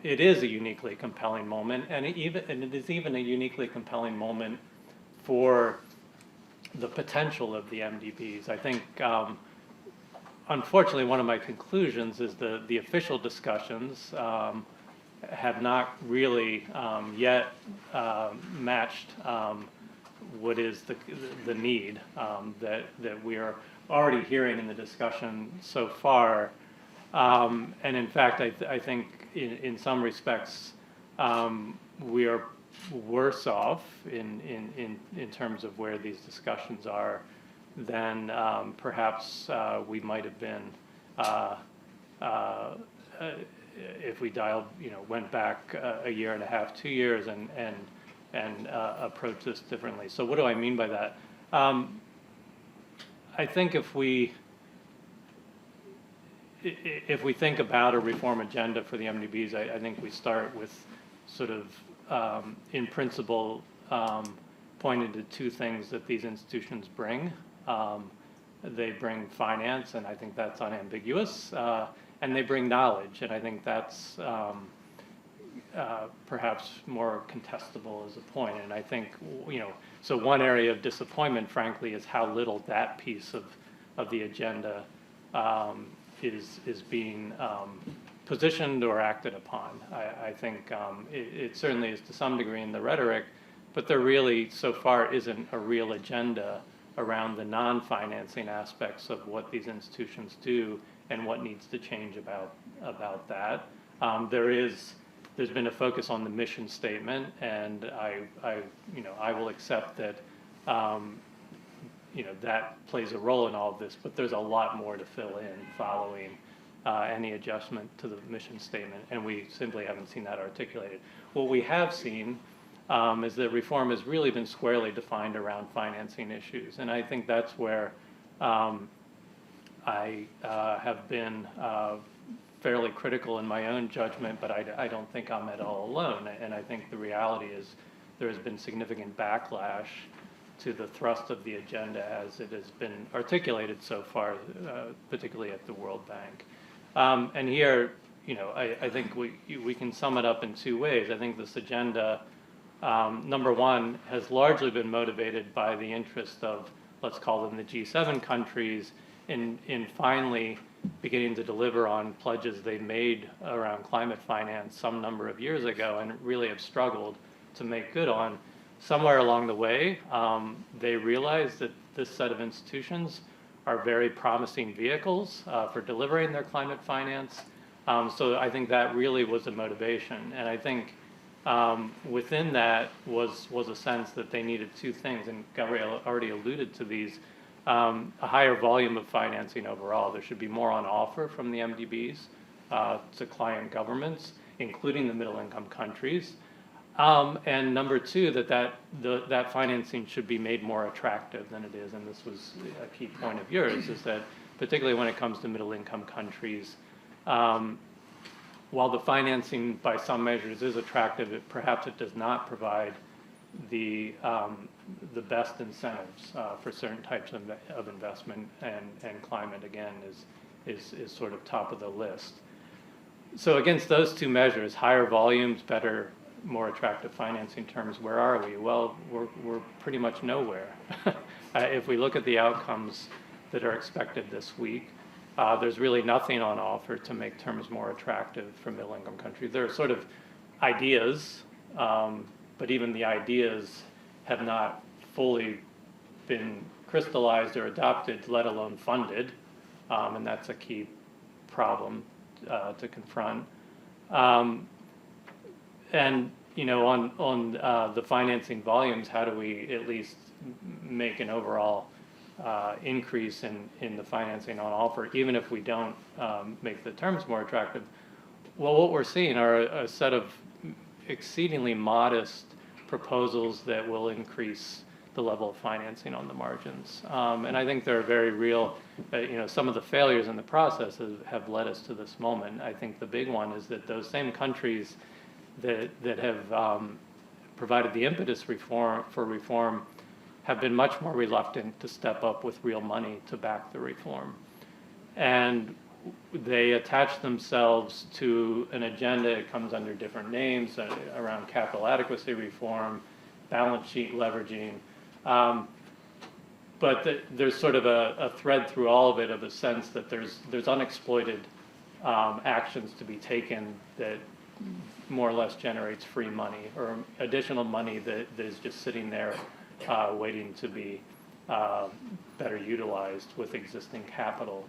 it is a uniquely compelling moment, and it is even a uniquely compelling moment for the potential of the MDBs. I think, unfortunately, one of my conclusions is the official discussions have not really yet matched what is the need that we are already hearing in the discussion so far. And in fact, I think in some respects we are worse off in terms of where these discussions are than perhaps we might have been if we went back a year and a half, 2 years, and approach this differently. So what do I mean by that? I think if we think about a reform agenda for the MDBs, I think we start with sort of, in principle, pointing to two things that these institutions bring. They bring finance, and I think that's unambiguous, and they bring knowledge, and I think that's perhaps more contestable as a point. And I think, you know, so one area of disappointment, frankly, is how little that piece of the agenda is being positioned or acted upon. I think it certainly is to some degree in the rhetoric, but there really so far isn't a real agenda around the non-financing aspects of what these institutions do and what needs to change about that. There's been a focus on the mission statement, and I will accept that that plays a role in all of this, but there's a lot more to fill in following any adjustment to the mission statement, and we simply haven't seen that articulated. What we have seen is that reform has really been squarely defined around financing issues, and I think that's where I have been fairly critical in my own judgment, but I don't think I'm at all alone. And I think the reality is there has been significant backlash to the thrust of the agenda as it has been articulated so far, particularly at the World Bank. And here, I think we can sum it up in two ways. I think this agenda, number one, has largely been motivated by the interest of, let's call them the G7 countries, in finally beginning to deliver on pledges they made around climate finance some number of years ago and really have struggled to make good on. Somewhere along the way, they realized that this set of institutions are very promising vehicles for delivering their climate finance. So I think that really was a motivation. And I think within that was a sense that they needed two things, and Gabriel already alluded to these. A higher volume of financing overall. There should be more on offer from the MDBs to client governments, including the middle-income countries. And number two, that financing should be made more attractive than it is, and this was a key point of yours, is that particularly when it comes to middle-income countries, while the financing by some measures is attractive, perhaps it does not provide the best incentives for certain types of investment, and climate, again, is sort of top of the list. So against those two measures, higher volumes, better, more attractive financing terms, where are we? Well, we're pretty much nowhere. If we look at the outcomes that are expected this week, there's really nothing on offer to make terms more attractive for middle-income countries. There are sort of ideas but even the ideas have not fully been crystallized or adopted, let alone funded, and that's a key problem to confront. And on the financing volumes, how do we at least make an overall increase in the financing on offer, even if we don't make the terms more attractive? Well, what we're seeing are a set of exceedingly modest proposals that will increase the level of financing on the margins. And I think there are very real, some of the failures in the process have led us to this moment. I think the big one is that those same countries that have provided the impetus for reform have been much more reluctant to step up with real money to back the reform. And they attach themselves to an agenda. It comes under different names around capital adequacy reform, balance sheet leveraging. But there's sort of a thread through all of it of a sense that there's unexploited actions to be taken that more or less generates free money or additional money that is just sitting there waiting to be better utilized with existing capital.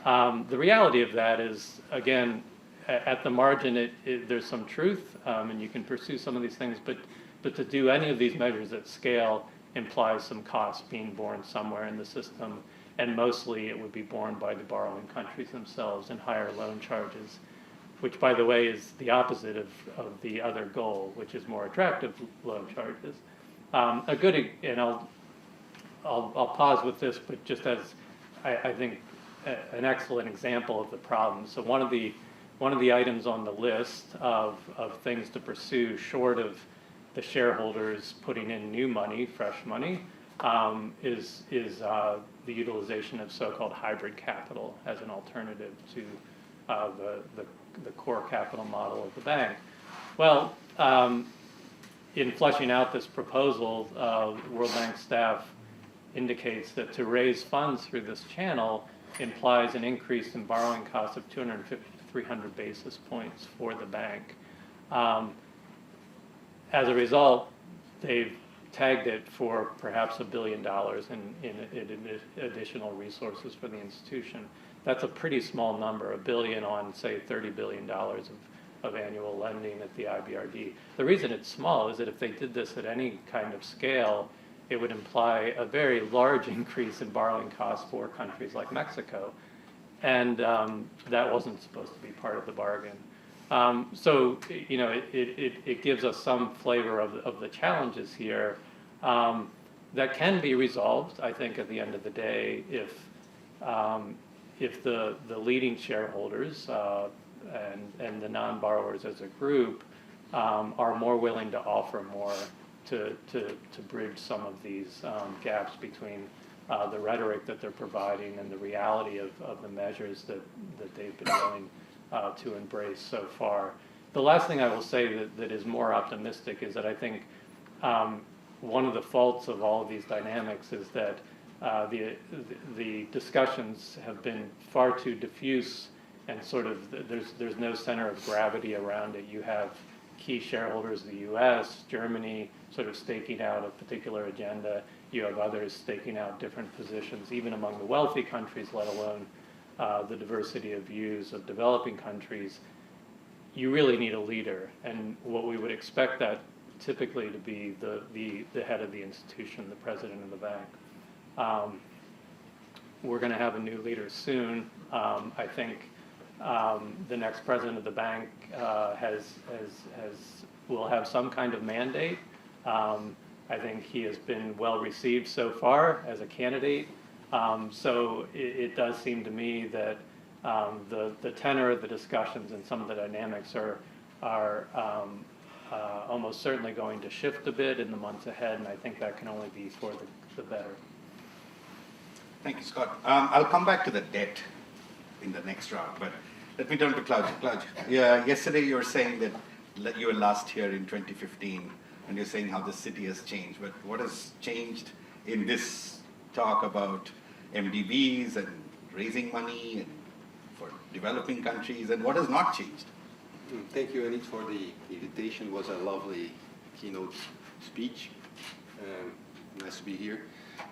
The reality of that is, again, at the margin, there's some truth, and you can pursue some of these things, but to do any of these measures at scale implies some costs being borne somewhere in the system, and mostly it would be borne by the borrowing countries themselves in higher loan charges, which, by the way, is the opposite of the other goal, which is more attractive loan charges. And I'll pause with this, but just as I think an excellent example of the problem. So one of the items on the list of things to pursue, short of the shareholders putting in new money, fresh money, is the utilization of so-called hybrid capital as an alternative to the core capital model of the bank. Well, in fleshing out this proposal, World Bank staff indicates that to raise funds through this channel implies an increase in borrowing costs of 250 to 300 basis points for the bank. As a result, they've tagged it for perhaps $1 billion in additional resources for the institution. That's a pretty small number, $1 billion on, say, $30 billion of annual lending at the IBRD. The reason it's small is that if they did this at any kind of scale, it would imply a very large increase in borrowing costs for countries like Mexico. And that wasn't supposed to be part of the bargain. So, it gives us some flavor of the challenges here that can be resolved, I think, at the end of the day, if the leading shareholders and the non-borrowers as a group are more willing to offer more to bridge some of these gaps between the rhetoric that they're providing and the reality of the measures that they've been willing to embrace so far. The last thing I will say that is more optimistic is that I think one of the faults of all of these dynamics is that the discussions have been far too diffuse and sort of there's no center of gravity around it. You have key shareholders, the U.S., Germany, sort of staking out a particular agenda. You have others staking out different positions, even among the wealthy countries, let alone the diversity of views of developing countries. You really need a leader, and what we would expect that typically to be the head of the institution, the president of the bank. We're going to have a new leader soon. I think the next president of the bank will have some kind of mandate. I think he has been well received so far as a candidate. So it does seem to me that the tenor of the discussions and some of the dynamics are almost certainly going to shift a bit in the months ahead, and I think that can only be for the better. Thank you, Scott. I'll come back to the debt in the next round, but let me turn to Claudia. Claudia, yesterday you were saying that you were last here in 2015, and you're saying how the city has changed. But what has changed in this talk about MDBs and raising money and for developing countries, and what has not changed? Thank you, Anit, for the invitation. It was a lovely keynote speech. Nice to be here.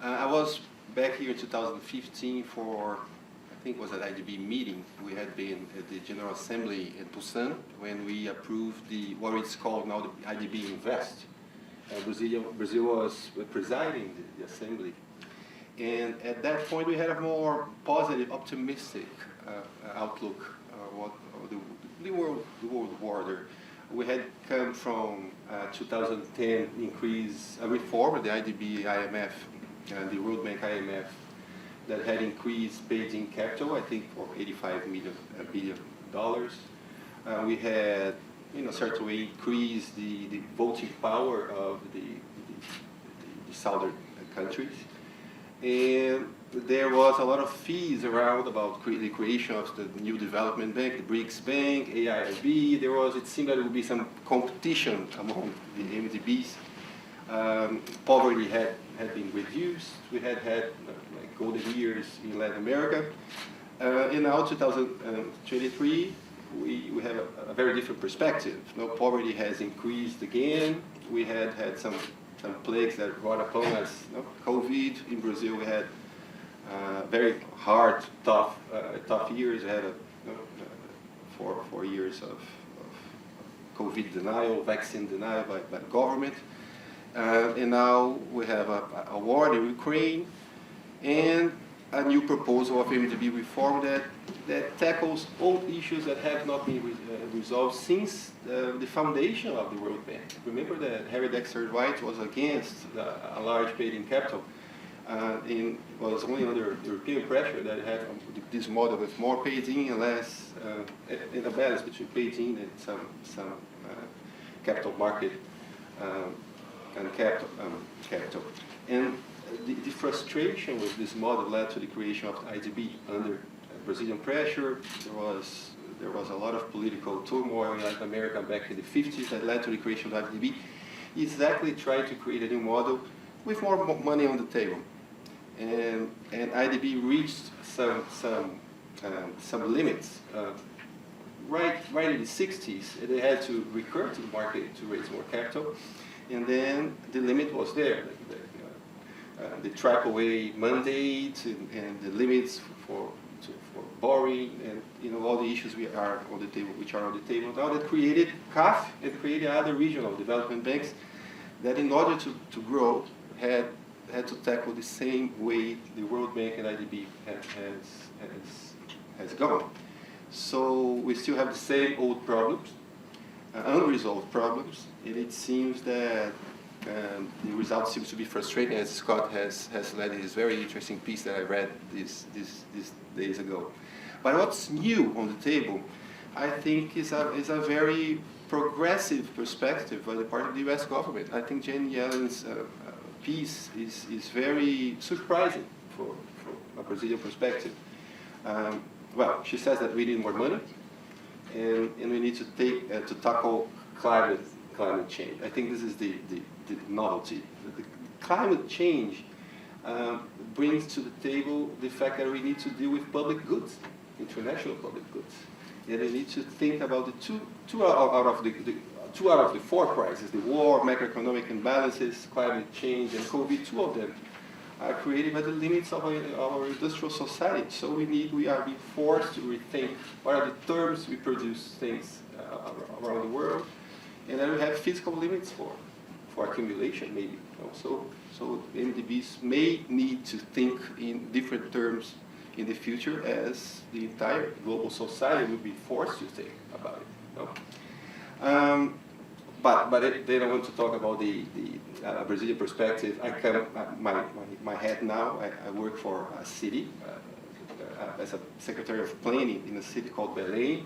I was back here in 2015 for, I think it was an IDB meeting. We had been at the General Assembly in Busan when we approved what is called now the IDB Invest. Brazil was presiding the assembly. And at that point, we had a more positive, optimistic outlook of the world order. We had come from 2010 increase, a reform of the IDB, IMF, and the World Bank IMF that had increased Beijing capital, I think, for $85 billion. We had, in a certain way, increased the voting power of the southern countries. And there was a lot of fees around about the creation of the new development bank, the BRICS Bank, AIIB. It seemed that there would be some competition among the MDBs. Poverty had been reduced. We had like golden years in Latin America. And now 2023, we have a very different perspective. Poverty has increased again. We had some plagues that brought upon us. COVID in Brazil, we had very hard, tough years. We had 4 years of COVID denial, vaccine denial by the government. And now we have a war in Ukraine and a new proposal of MDB reform that tackles all issues that have not been resolved since the foundation of the World Bank. Remember that Harry Dexter White was against a large paid-in capital and was only under European pressure that had this model with more paid-in and less, in a balance between paid-in and some capital market and capital. And the frustration with this model led to the creation of the IDB. Under Brazilian pressure, there was a lot of political turmoil in Latin America back in the 50s that led to the creation of IDB. Exactly tried to create a new model with more money on the table. And IDB reached some limits. Right in the 60s, they had to recur to the market to raise more capital. And then the limit was there. The AAA mandate and the limits for borrowing and all the issues which are on the table now that created CAF and created other regional development banks that in order to grow had to tackle the same way the World Bank and IDB has gone. So we still have the same old problems, unresolved problems, and it seems that the result seems to be frustrating, as Scott has led in this very interesting piece that I read these days ago. But what's new on the table, I think, is a very progressive perspective by the part of the U.S. government. I think Janet Yellen's piece is very surprising from a Brazilian perspective. Well, she says that we need more money, and we need to tackle climate change. I think this is the novelty. The climate change brings to the table the fact that we need to deal with public goods, international public goods, and we need to think about the two out of the 4 crises: the war, macroeconomic imbalances, climate change, and COVID. 2 of them are created by the limits of our industrial society. So we are being forced to rethink what are the terms we produce things around the world, and then we have physical limits for accumulation, maybe. So MDBs may need to think in different terms in the future as the entire global society will be forced to think about it. But they don't want to talk about the Brazilian perspective. My hat now, I work for a city as a secretary of planning in a city called Belém,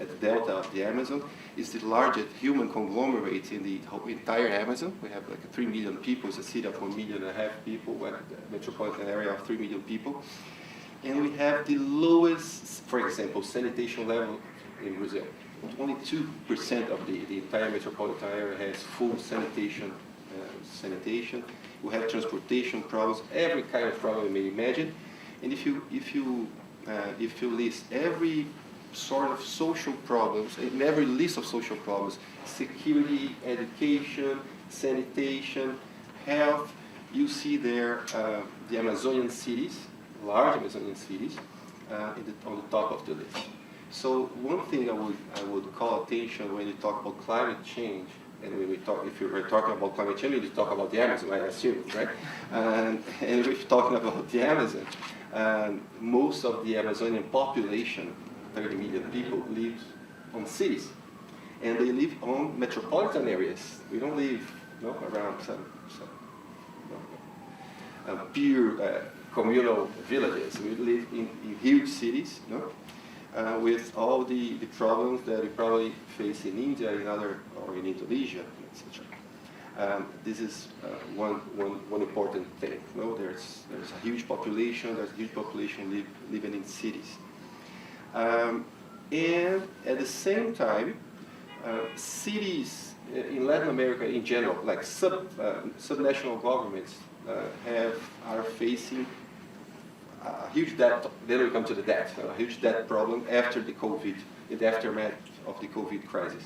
at the delta of the Amazon. It's the largest human conglomerate in the entire Amazon. We have like 3 million people. It's a city of 1.5 million people, a metropolitan area of 3 million people. And we have the lowest, for example, sanitation level in Brazil. Only 2% of the entire metropolitan area has full sanitation. We have transportation problems, every kind of problem you may imagine. And if you list every sort of social problems, in every list of social problems, security, education, sanitation, health, you see there the Amazonian cities, large Amazonian cities, on the top of the list. So one thing I would call attention when you talk about climate change, and when we talk, if you were talking about climate change, you talk about the Amazon, I assume, right? And if we're talking about the Amazon, most of the Amazonian population, 30 million people, live on cities. And they live on metropolitan areas. We don't live around some pure communal villages. We live in huge cities, with all the problems that we probably face in India, or in Indonesia, etc. This is one important thing. There's a huge population. There's a huge population living in cities, and at the same time, cities in Latin America in general, like subnational governments, are facing a huge debt. Then we come to the debt, a huge debt problem after in the aftermath of the COVID crisis.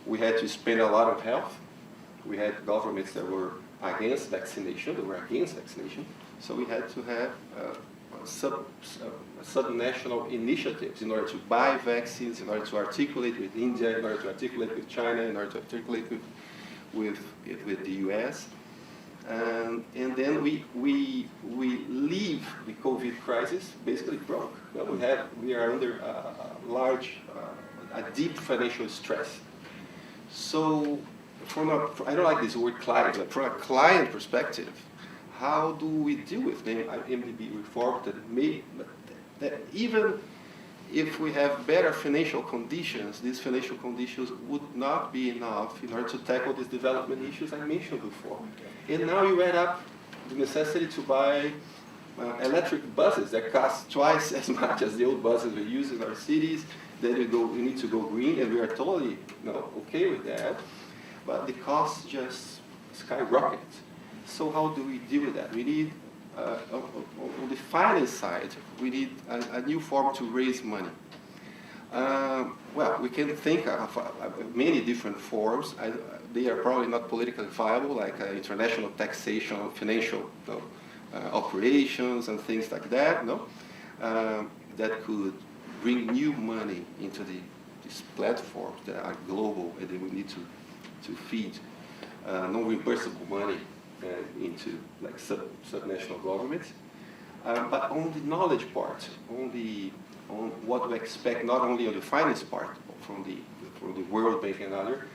We had to spend a lot on health. We had governments that were against vaccination, so we had to have subnational initiatives in order to buy vaccines, in order to articulate with India, in order to articulate with China, in order to articulate with the US. And then we leave the COVID crisis basically broke. We are under a deep financial stress. So I don't like this word client, but from a client perspective, how do we deal with the MDB reform that even if we have better financial conditions, these financial conditions would not be enough in order to tackle these development issues I mentioned before. And now you add up the necessity to buy electric buses that cost twice as much as the old buses we use in our cities. Then we need to go green, and we are totally okay with that. But the costs just skyrocket. So how do we deal with that? We need, on the finance side, we need a new form to raise money. Well, we can think of many different forms. They are probably not politically viable, like international taxation of financial operations and things like that. That could bring new money into these platforms that are global, and then we need to feed non-reimbursable money into like subnational governments. But on the knowledge part, on what we expect, not only on the finance part, but from the World Bank and other,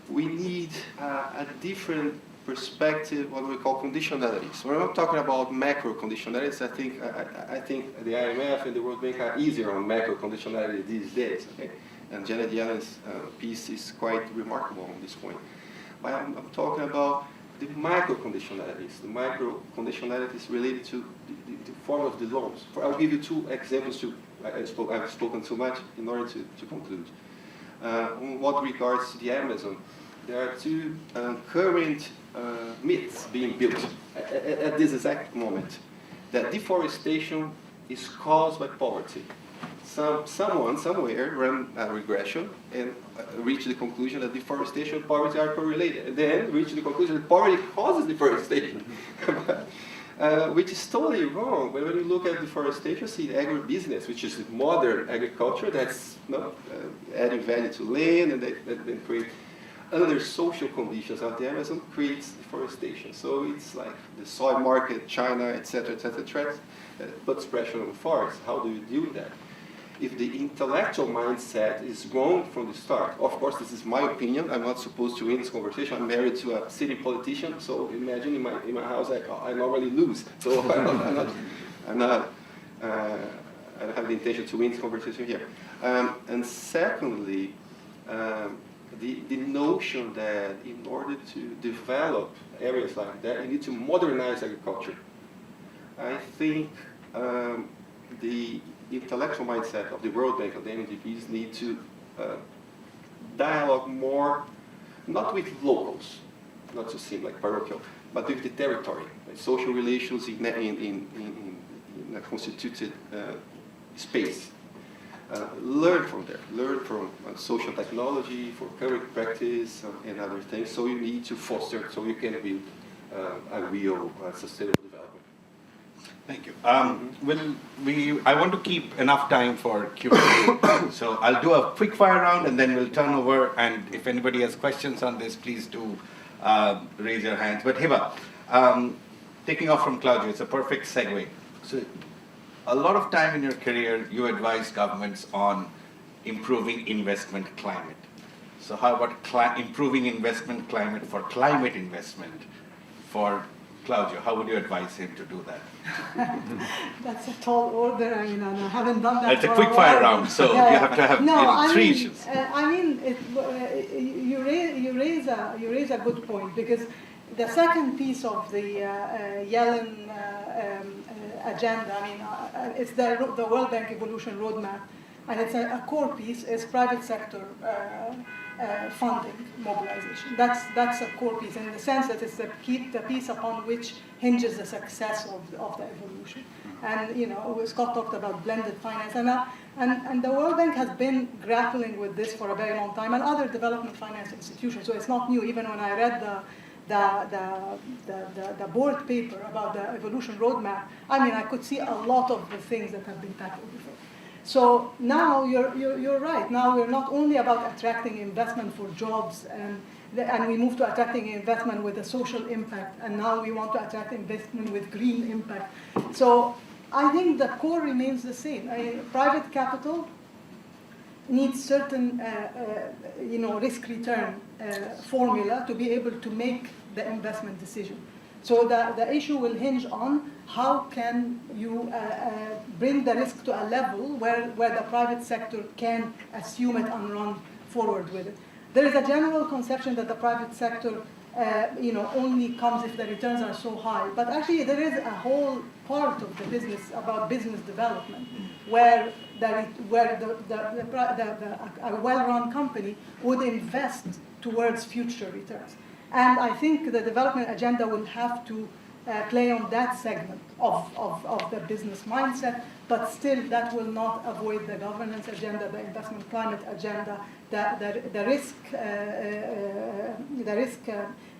we need a different perspective, what we call conditionalities. We're not talking about macro conditionalities. I think the IMF and the World Bank are easier on macro conditionality these days. Okay? And Janet Yellen's piece is quite remarkable on this point. But I'm talking about the micro conditionalities. The micro conditionalities related to the form of the loans. I'll give you two examples. I've spoken too much in order to conclude. On what regards to the Amazon, there are two current myths being built at this exact moment. That deforestation is caused by poverty. Someone somewhere ran a regression and reached the conclusion that deforestation and poverty are correlated, and then reached the conclusion that poverty causes deforestation, which is totally wrong. But when you look at deforestation, see agribusiness, which is modern agriculture that's adding value to land, and then create under social conditions of the Amazon creates deforestation. So it's like the soy market, China, etc., puts pressure on forests. How do you deal with that? If the intellectual mindset is wrong from the start, of course, this is my opinion. I'm not supposed to win this conversation. I'm married to a city politician, so imagine in my house, I normally lose. So I don't have the intention to win this conversation here. And secondly, the notion that in order to develop areas like that, you need to modernize agriculture. I think the intellectual mindset of the World Bank, of the MDBs, need to dialogue more, not with locals, not to seem like parochial, but with the territory, like social relations in a constituted space. learn from there, learn from social technology, for current practice and other things. So you need to foster so you can build a real sustainable development. Thank you. I want to keep enough time for Q&A. So I'll do a quick fire round and then we'll turn over. And if anybody has questions on this, please do raise your hands. But Hiba, taking off from Claudio, it's a perfect segue. So a lot of time in your career, you advise governments on improving investment climate. So how about improving investment climate for climate investment for Claudio? How would you advise him to do that? That's a tall order. I mean, I haven't done that. It's a for quick while. fire round, so you have to have three issues. You raise a good point, because the second piece of the Yellen agenda, I mean, it's the World Bank Evolution Roadmap, and it's a core piece is private sector funding mobilization. That's a core piece in the sense that it's the piece upon which hinges the success of the evolution. And Scott talked about blended finance, and the World Bank has been grappling with this for a very long time, and other development finance institutions. So it's not new. Even when I read the board paper about the evolution roadmap, I mean, I could see a lot of the things that have been tackled before. So now you're right. Now we're not only about attracting investment for jobs, and we move to attracting investment with a social impact, and now we want to attract investment with green impact. So I think the core remains the same. Private capital needs certain risk-return formula to be able to make the investment decision. So the issue will hinge on how can you bring the risk to a level where the private sector can assume it and run forward with it. There is a general conception that the private sector only comes if the returns are so high. But actually there is a whole part of the business about business development where a well-run company would invest towards future returns. And I think the development agenda will have to play on that segment of the business mindset, but still that will not avoid the governance agenda, the investment climate agenda, the risk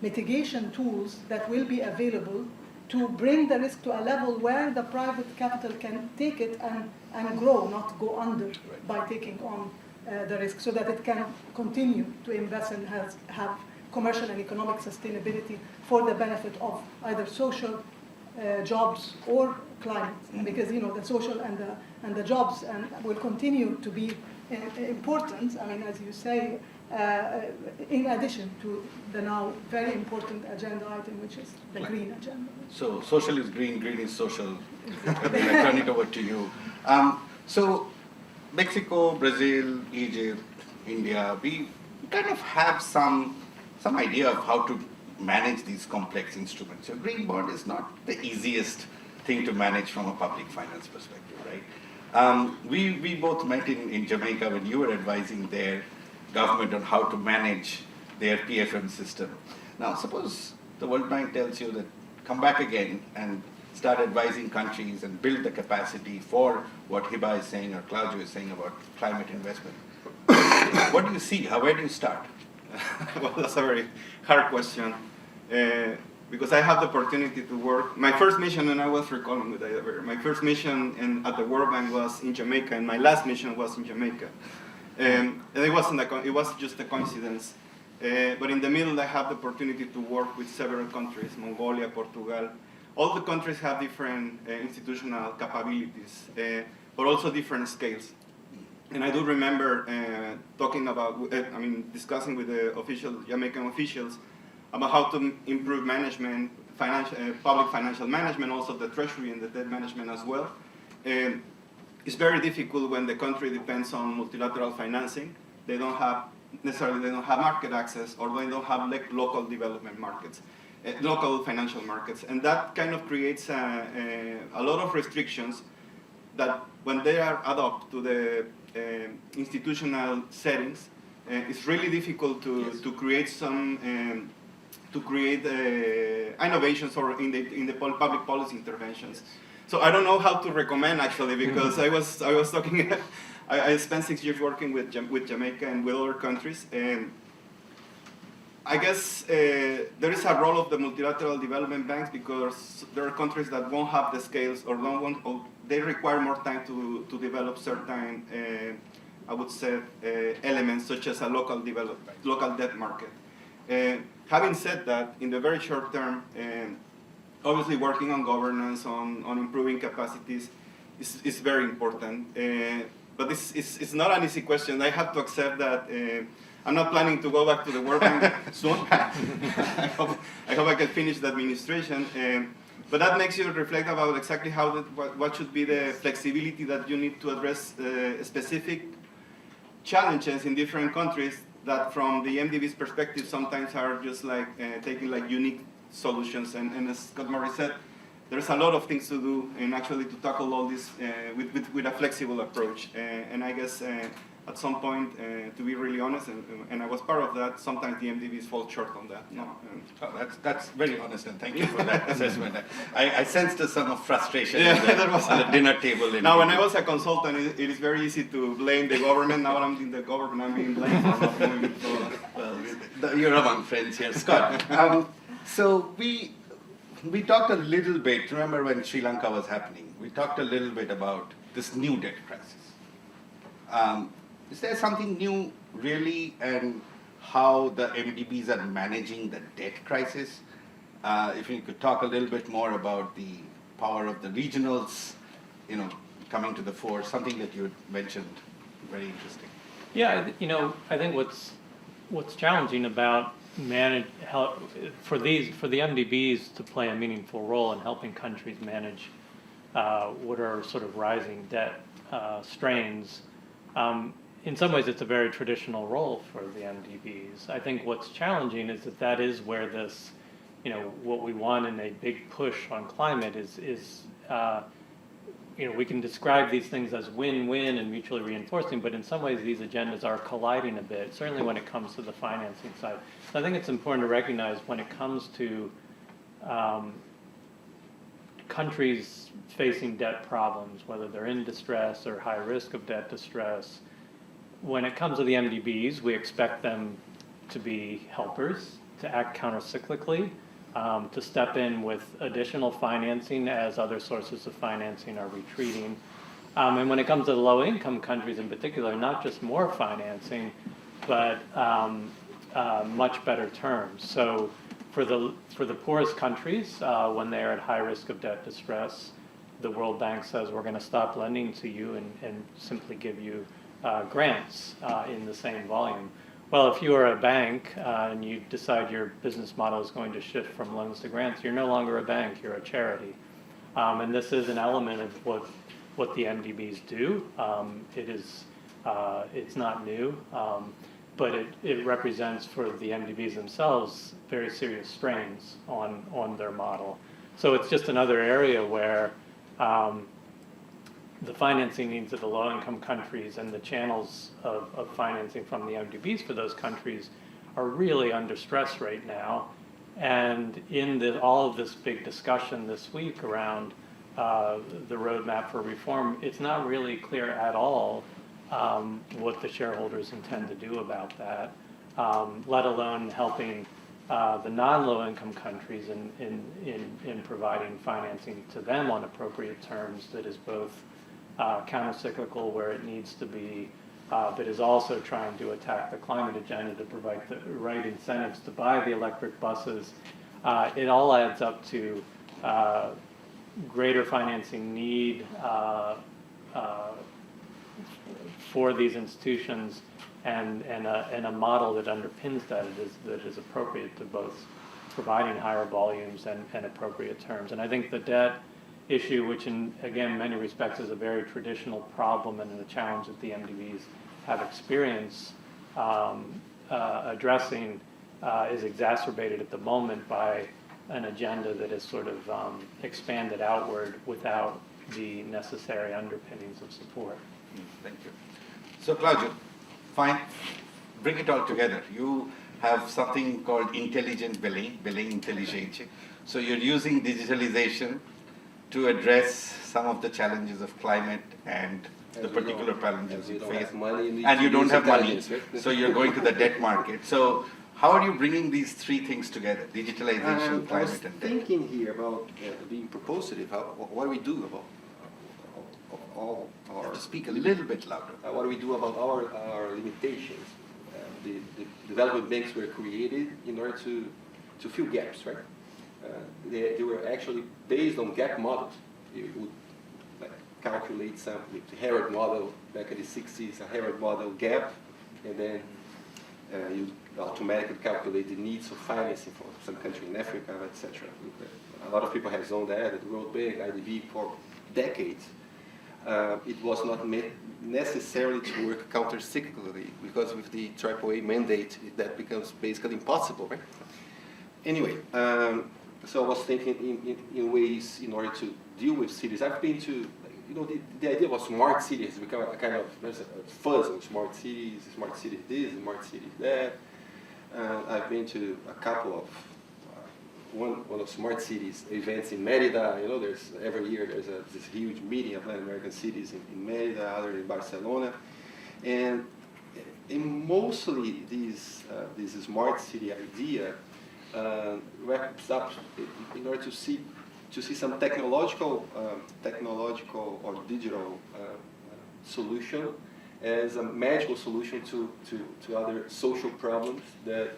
mitigation tools that will be available to bring the risk to a level where the private capital can take it and grow, not go under by taking on the risk, so that it can continue to invest and have commercial and economic sustainability for the benefit of either social jobs or climate, because the social and the jobs will continue to be important. I mean, as you say, in addition to the now very important agenda item, which is the green agenda. So social is green, green is social. Then I turn it over to you. So Mexico, Brazil, Egypt, India, we kind of have some idea of how to manage these complex instruments. So green bond is not the easiest thing to manage from a public finance perspective, right? We both met in Jamaica when you were advising their government on how to manage their PFM system. Now, suppose the World Bank tells you that come back again and start advising countries and build the capacity for what Hiba is saying or Claudio is saying about climate investment. What do you see? Where do you start? Well, that's a very hard question, because I have the opportunity to work. My first mission, and I was recalling with that, my first mission at the World Bank was in Jamaica, and my last mission was in Jamaica. And it was just a coincidence. But in the middle, I have the opportunity to work with several countries, Mongolia, Portugal. All the countries have different institutional capabilities, but also different scales. And I do remember discussing with the Jamaican officials about how to improve management, public financial management, also the treasury and the debt management as well. It's very difficult when the country depends on multilateral financing. They don't have market access, or they don't have local development markets, local financial markets. And that kind of creates a lot of restrictions that when they are adopted to the institutional settings, it's really difficult to create innovations or in the public policy interventions. So I don't know how to recommend, actually, because I was talking I spent 6 years working with Jamaica and with other countries, and I guess there is a role of the multilateral development banks because there are countries that won't have the scales or don't want, or they require more time to develop certain, I would say, elements such as a local debt market. Having said that, in the very short term, obviously working on governance, on improving capacities is very important. But it's not an easy question. I have to accept that I'm not planning to go back to the World Bank soon. I hope I can finish the administration. But that makes you reflect about exactly what should be the flexibility that you need to address specific challenges in different countries that from the MDB's perspective sometimes are just like taking like unique solutions. And as Scott Murray said, there's a lot of things to do and actually to tackle all this with a flexible approach. And I guess at some point, to be really honest, and I was part of that, sometimes the MDBs fall short on that. No, That's very honest, and thank you for that assessment. I sensed some of frustration that was on the dinner table. Now, when I was a consultant, it is very easy to blame the government. Now I'm in the government, I'm being blamed for not doing it. Well, you're among friends here, Scott. So we talked a little bit, remember when Sri Lanka was happening, we talked a little bit about this new debt crisis. Is there something new really, and how the MDBs are managing the debt crisis? If you could talk a little bit more about the power of the regionals, coming to the fore, something that you mentioned, very interesting. Yeah, I think what's challenging about for the MDBs to play a meaningful role in helping countries manage what are sort of rising debt strains. In some ways, it's a very traditional role for the MDBs. I think what's challenging is that is where this, what we want in a big push on climate is we can describe these things as win-win and mutually reinforcing, but in some ways these agendas are colliding a bit, certainly when it comes to the financing side. So I think it's important to recognize when it comes to countries facing debt problems, whether they're in distress or high risk of debt distress, when it comes to the MDBs, we expect them to be helpers, to act countercyclically, to step in with additional financing as other sources of financing are retreating. And when it comes to the low-income countries in particular, not just more financing, but much better terms. So for the poorest countries, when they are at high risk of debt distress, the World Bank says we're going to stop lending to you and simply give you grants in the same volume. Well, if you are a bank and you decide your business model is going to shift from loans to grants, you're no longer a bank, you're a charity. And this is an element of what the MDBs do. It's not new, but it represents for the MDBs themselves very serious strains on their model. So it's just another area where the financing needs of the low-income countries and the channels of financing from the MDBs for those countries are really under stress right now. And in all of this big discussion this week around the roadmap for reform, it's not really clear at all what the shareholders intend to do about that, let alone helping the non-low-income countries in providing financing to them on appropriate terms that is both countercyclical where it needs to be, but is also trying to attack the climate agenda to provide the right incentives to buy the electric buses. It all adds up to greater financing need for these institutions and a model that underpins that is appropriate to both providing higher volumes and appropriate terms. And I think the debt issue, which in, again, many respects is a very traditional problem and a challenge that the MDBs have experienced addressing, is exacerbated at the moment by an agenda that is sort of expanded outward without the necessary underpinnings of support. Thank you. So Claudio, bring it all together. You have something called intelligent billing inteligente. So you're using digitalization to address some of the challenges of climate and the particular challenges you face. And you don't have money, right? so you're going to the debt market. So how are you bringing these three things together, digitalization, I was climate, and debt? thinking here about being propositive. What do we do about all You our have to speak a little bit louder. what do we do about our limitations? The development banks were created in order to fill gaps, right? They were actually based on gap models. You would like calculate some with the Harvard model back in the 60s, a Harvard model gap, and then you automatically calculate the needs of financing for some country in Africa, etc. A lot of people have known that at the World Bank, IDB for decades. It was not meant necessarily to work counter-cyclically, because with the AAA mandate, that becomes basically impossible, right? Anyway, so I was thinking in ways in order to deal with cities. I've been to, the idea of smart cities has become a kind of, there's a fuzz on smart cities this, smart cities that. I've been to a couple of, one of smart cities events in Merida. There's every year there's this huge meeting of Latin American cities in Merida, other in Barcelona, and mostly this smart city idea wraps up in order to see some technological or digital solution as a magical solution to other social problems that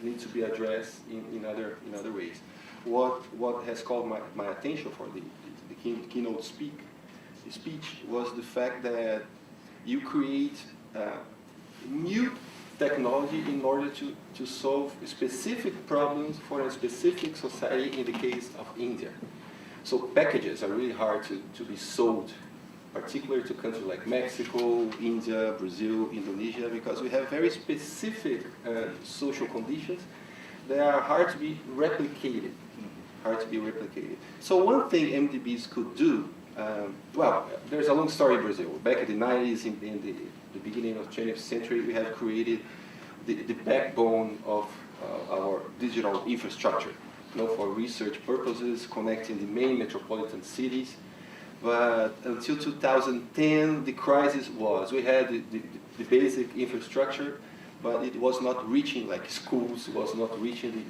need to be addressed in other ways. What has called my attention for the keynote speech was the fact that you create new technology in order to solve specific problems for a specific society, in the case of India. So packages are really hard to be sold, particularly to countries like Mexico, India, Brazil, Indonesia, because we have very specific social conditions that are hard to be replicated. So one thing MDBs could do, there's a long story in Brazil. Back in the 90s, in the beginning of the 20th century, we have created the backbone of our digital infrastructure, for research purposes, connecting the main metropolitan cities. But until 2010, the crisis was, we had the basic infrastructure, but it was not reaching like schools, it was not reaching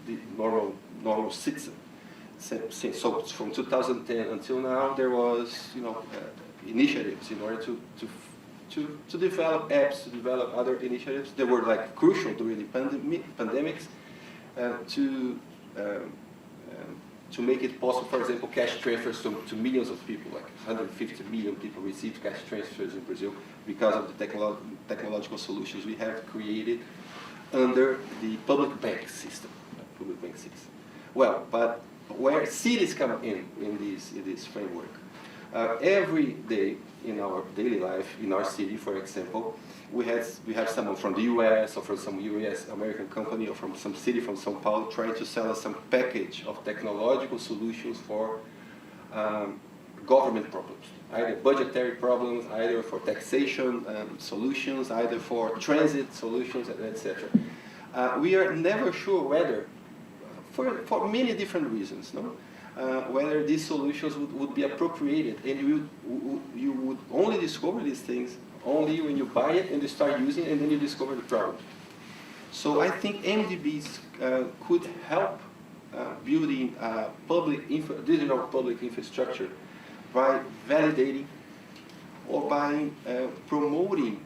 the normal citizen. So from 2010 until now, there was initiatives in order to develop apps, to develop other initiatives that were like crucial during the pandemics, to make it possible, for example, cash transfers to millions of people, like 150 million people received cash transfers in Brazil because of the technological solutions we have created under the public bank system. Well, but where cities come in this framework, every day in our daily life, in our city, for example, we have someone from the US or from some US American company or from some city from São Paulo trying to sell us some package of technological solutions for government problems, either budgetary problems, either for taxation solutions, either for transit solutions, etc. We are never sure whether, for many different reasons, whether these solutions would be appropriated, and you would only discover these things only when you buy it and you start using it, and then you discover the problem. So I think MDBs could help building digital public infrastructure by validating or by promoting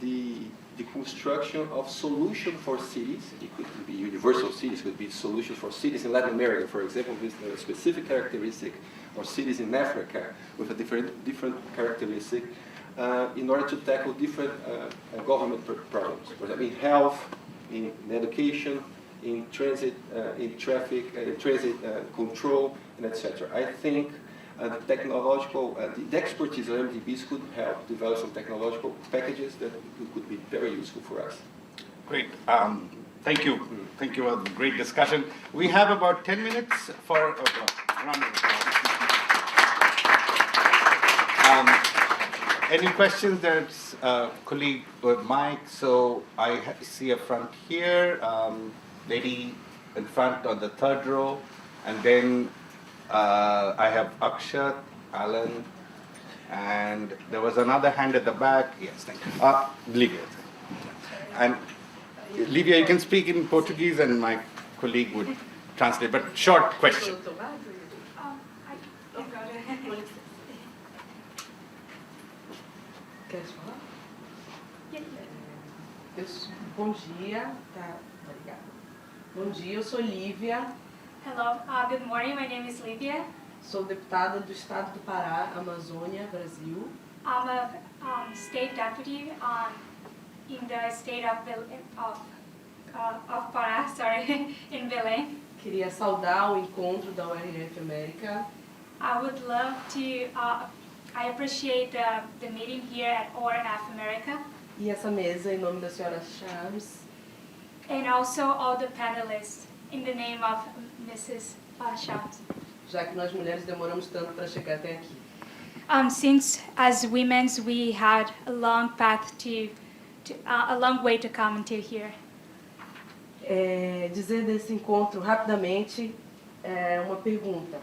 the construction of solutions for cities. It could be universal cities, could be solutions for cities in Latin America, for example, with a specific characteristic, or cities in Africa with a different characteristic, in order to tackle different government problems. For example, in health, in education, in transit, in traffic, transit control, and etc. I think the technological, the expertise of MDBs could help develop some technological packages that could be very useful for us. Great. Thank you. Thank you. A great discussion. We have about 10 minutes for a round of applause. Any questions? There's a colleague with Mike. So I see a front here, lady in front on the third row, and then I have Akshat, Alan, and there was another hand at the back. Yes, thank you. Livia. And Livia, you can speak in Portuguese and my colleague would translate, but short question. Queres falar? Bom dia, tá? Obrigada. Bom dia, eu sou Lívia, Hello, good morning. My name is Livia. sou deputada do Estado do Pará, Amazônia, Brasil. I'm a state deputy in the state of Pará, sorry, in Belém. Queria saudar o encontro da ORF América I would love to. I appreciate the meeting here at ORF America, e essa mesa em nome da senhora Charles. and also all the panelists in the name of Mrs. Shams. Já que nós mulheres demoramos tanto para chegar até aqui. Since as women we had a long path a long way to come until here. Dizer desse encontro rapidamente uma pergunta.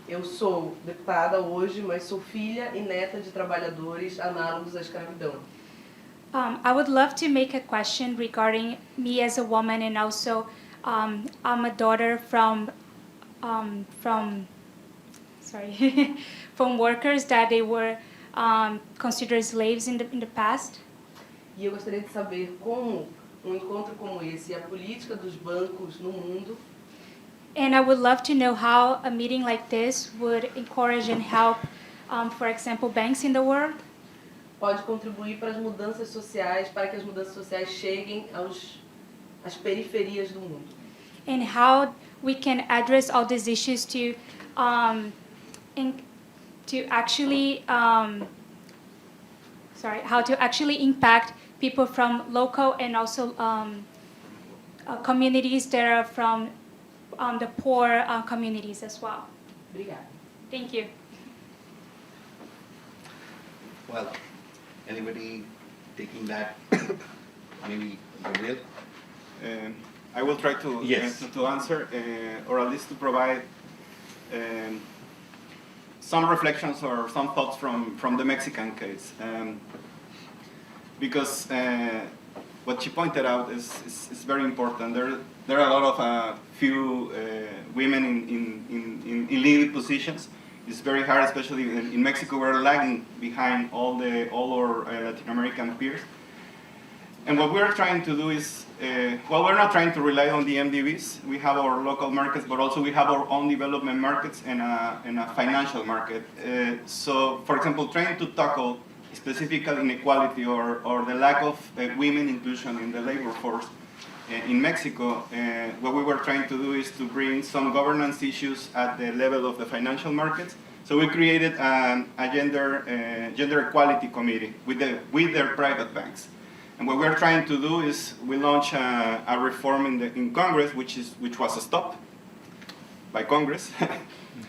Eu sou deputada hoje, mas sou filha e neta de trabalhadores análogos à escravidão. I would love to make a question regarding me as a woman, and also I'm a daughter from from workers that they were considered slaves in the past. E eu gostaria de saber como um encontro como esse e a política dos bancos no mundo And I would love to know how a meeting like this would encourage and help, for example, banks in the world, pode contribuir para as mudanças sociais, para que as mudanças sociais cheguem às periferias do mundo. and how we can address all these issues to actually how to actually impact people from local and also communities that are from the poor communities as well. Obrigada. Thank you. Well, anybody taking that? Maybe Gabriel? I will try to Yes. to answer, or at least to provide some reflections or some thoughts from the Mexican case, because what she pointed out is very important. There are a lot of few women in leading positions. It's very hard, especially in Mexico. We're lagging behind all our Latin American peers. And what we're trying to do is, we're not trying to rely on the MDBs. We have our local markets, but also we have our own development markets and a financial market. So, for example, trying to tackle specifical inequality or the lack of women inclusion in the labor force in Mexico, what we were trying to do is to bring some governance issues at the level of the financial markets. So we created a gender equality committee with their private banks. And what we're trying to do is we launch a reform in Congress, which was stopped by Congress.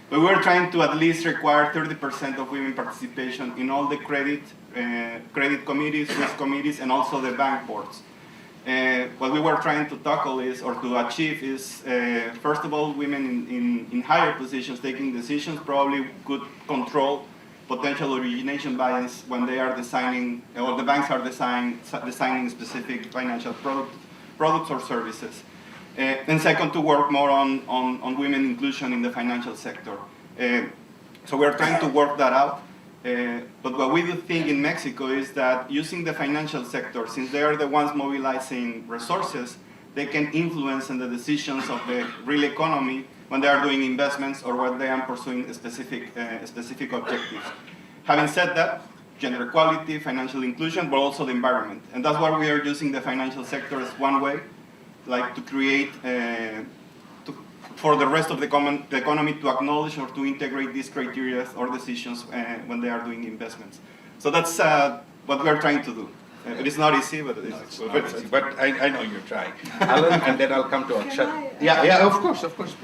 But we're trying to at least require 30% of women participation in all the credit committees, risk committees, and also the bank boards. What we were trying to tackle is, or to achieve is, first of all, women in higher positions taking decisions probably could control potential origination bias when they are designing, or the banks are designing specific financial products or services. And second, to work more on women inclusion in the financial sector. So we're trying to work that out. But what we do think in Mexico is that using the financial sector, since they are the ones mobilizing resources, they can influence in the decisions of the real economy when they are doing investments or when they are pursuing specific objectives. Having said that, gender equality, financial inclusion, but also the environment. And that's why we are using the financial sector as one way, like to create, for the rest of the economy to acknowledge or to integrate these criteria or decisions when they are doing investments. So that's what we are trying to do. It is not easy, but But I know you're trying. Alan, and then I'll come to Can Akshat. I, Yeah, of course, please.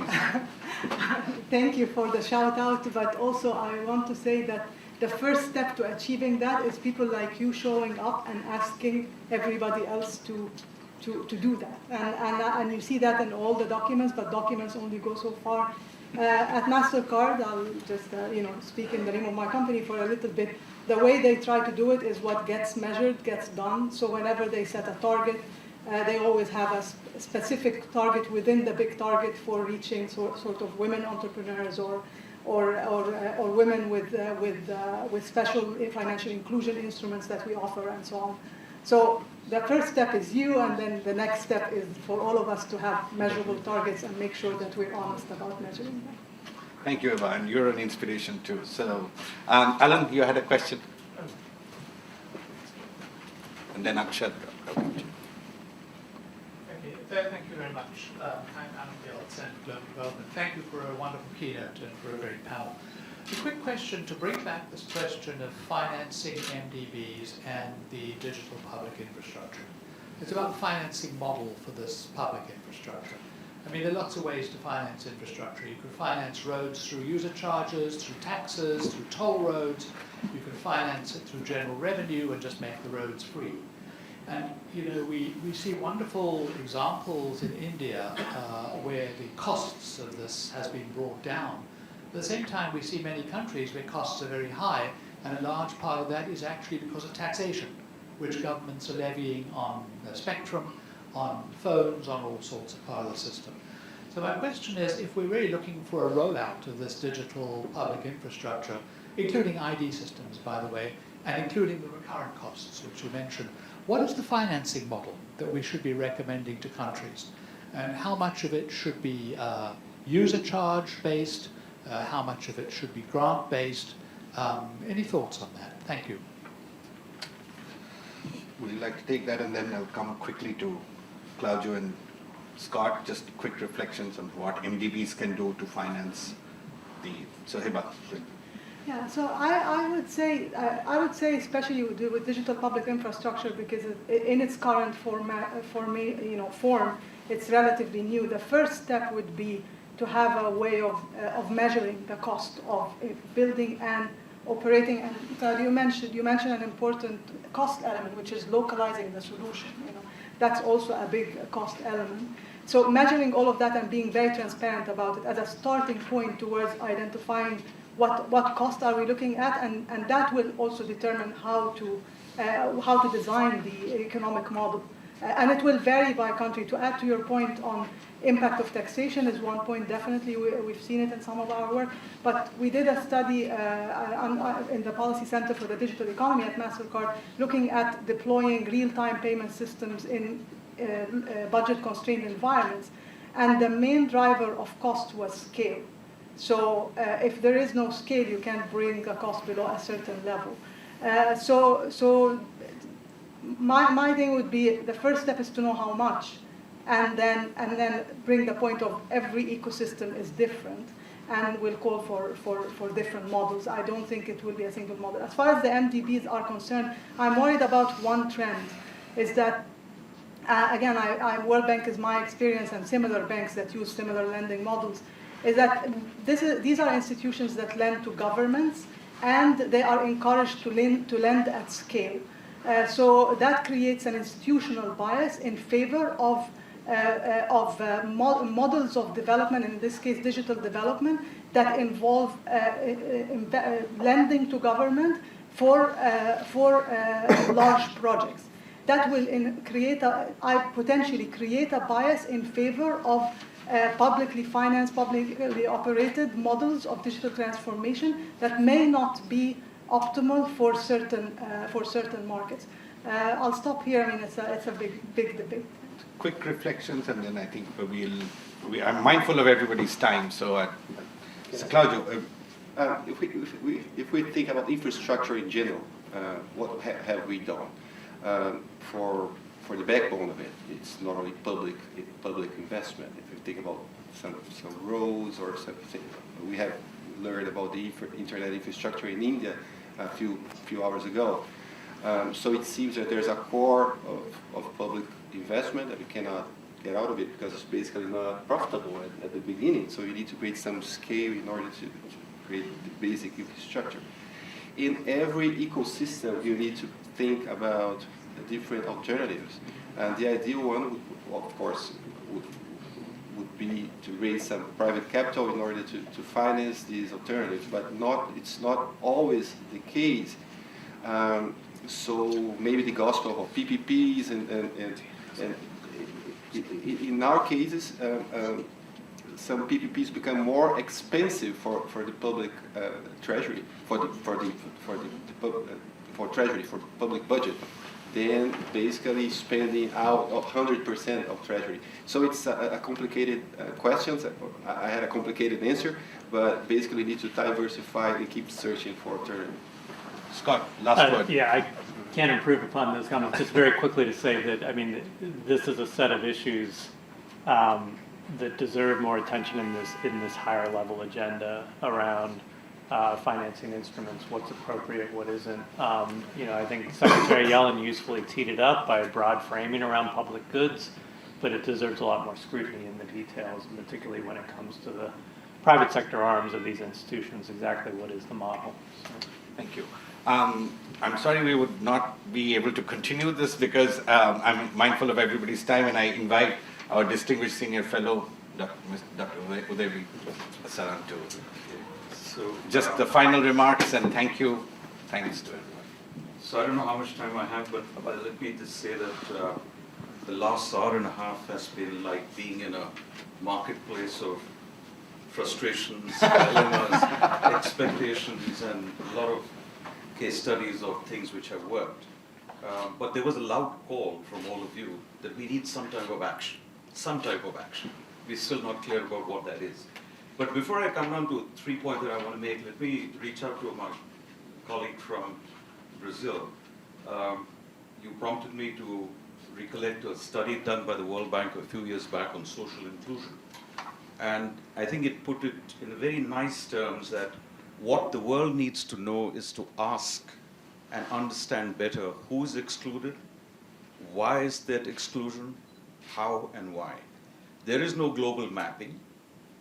Thank you for the shout out, but also I want to say that the first step to achieving that is people like you showing up and asking everybody else to to do that. And you see that in all the documents, but documents only go so far. At MasterCard, I'll just speak in the name of my company for a little bit. The way they try to do it is what gets measured gets done. So whenever they set a target, they always have a specific target within the big target for reaching sort of women entrepreneurs or women with special financial inclusion instruments that we offer and so on. So the first step is you, and then the next step is for all of us to have measurable targets and make sure that we're honest about measuring them. Thank you, Eva, and you're an inspiration too. So, Alan, you had a question? And then Akshat. Thank you very much. I'm Alan Gill at Center for Global Development. Thank you for a wonderful keynote and for a great panel. A quick question to bring back this question of financing MDBs and the digital public infrastructure. It's about the financing model for this public infrastructure. I mean, there are lots of ways to finance infrastructure. You can finance roads through user charges, through taxes, through toll roads. You can finance it through general revenue and just make the roads free. And we see wonderful examples in India where the costs of this has been brought down. At the same time, we see many countries where costs are very high, and a large part of that is actually because of taxation, which governments are levying on the spectrum, on phones, on all sorts of part of the system. So my question is, if we're really looking for a rollout of this digital public infrastructure, including ID systems, by the way, and including the recurrent costs, which you mentioned, what is the financing model that we should be recommending to countries? And how much of it should be user charge based? How much of it should be grant based? Any thoughts on that? Thank you. Would you like to take that, and then I'll come quickly to Claudio and Scott, just quick reflections on what MDBs can do to finance the... So Hiba. Yeah, so I would say especially with digital public infrastructure, because in its current form, it's relatively new. The first step would be to have a way of measuring the cost of building and operating. And you mentioned an important cost element, which is localizing the solution. That's also a big cost element. So measuring all of that and being very transparent about it as a starting point towards identifying what cost are we looking at, and that will also determine how to design the economic model. And it will vary by country. To add to your point on impact of taxation is one point, definitely. We've seen it in some of our work. But we did a study in the Policy Center for the Digital Economy at MasterCard looking at deploying real-time payment systems in budget-constrained environments. And the main driver of cost was scale. So if there is no scale, you can't bring a cost below a certain level. So my thing would be the first step is to know how much, and then bring the point of every ecosystem is different, and we'll call for different models. I don't think it will be a single model. As far as the MDBs are concerned, I'm worried about one trend, is that again, World Bank is my experience, and similar banks that use similar lending models, is that these are institutions that lend to governments, and they are encouraged to lend at scale. So that creates an institutional bias in favor of models of development, in this case digital development, that involve lending to government for large projects. That will potentially create a bias in favor of publicly financed, publicly operated models of digital transformation that may not be optimal for certain markets. I'll stop here. I mean, it's a big debate. Quick reflections, and then I think I'm mindful of everybody's time. So, Claudio. If we think about infrastructure in general, what have we done? For the backbone of it, it's not only public investment. If you think about some roads or something, we have learned about the internet infrastructure in India a few hours ago. So it seems that there's a core of public investment that we cannot get out of it because it's basically not profitable at the beginning. So you need to create some scale in order to create the basic infrastructure. In every ecosystem, you need to think about the different alternatives. And the ideal one, of course, would be to raise some private capital in order to finance these alternatives, but it's not always the case. So maybe the gospel of PPPs and in our cases, some PPPs become more expensive for the public treasury, for treasury, for public budget, than basically spending out 100% of treasury. So it's a complicated question. I had a complicated answer, but basically need to diversify and keep searching for alternatives. Scott, last word. Yeah, I can't improve upon those comments. Just very quickly to say that, I mean, this is a set of issues that deserve more attention in this higher level agenda around financing instruments, what's appropriate, what isn't. I think Secretary Yellen usefully teed it up by a broad framing around public goods, but it deserves a lot more scrutiny in the details, and particularly when it comes to the private sector arms of these institutions, exactly what is the model. So. Thank you. I'm sorry we would not be able to continue this because I'm mindful of everybody's time, and I invite our distinguished senior fellow, Dr. Udevi Asaran, to just the final remarks, and thank you. Thanks to everyone. So I don't know how much time I have, but let me just say that the last hour and a half has been like being in a marketplace of frustrations, dilemmas, expectations, and a lot of case studies of things which have worked. But there was a loud call from all of you that we need some type of action. Some type of action. We're still not clear about what that is. But before I come down to 3 points that I want to make, let me reach out to my colleague from Brazil. You prompted me to recollect a study done by the World Bank a few years back on social inclusion. And I think it put it in very nice terms that what the world needs to know is to ask and understand better who is excluded, why is that exclusion, how and why. There is no global mapping,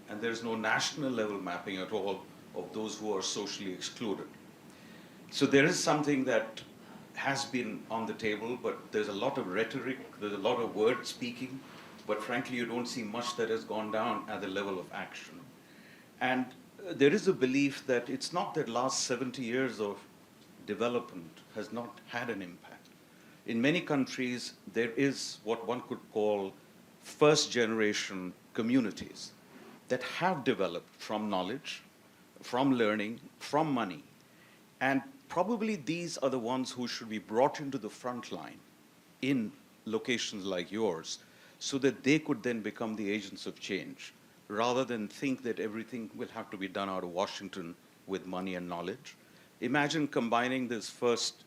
and there is no national level mapping at all of those who are socially excluded. So there is something that has been on the table, but there's a lot of rhetoric, there's a lot of word speaking, but frankly you don't see much that has gone down at the level of action. And there is a belief that it's not that last 70 years of development has not had an impact. In many countries, there is what one could call first generation communities that have developed from knowledge, from learning, from money. And probably these are the ones who should be brought into the front line in locations like yours so that they could then become the agents of change, rather than think that everything will have to be done out of Washington with money and knowledge. Imagine combining this first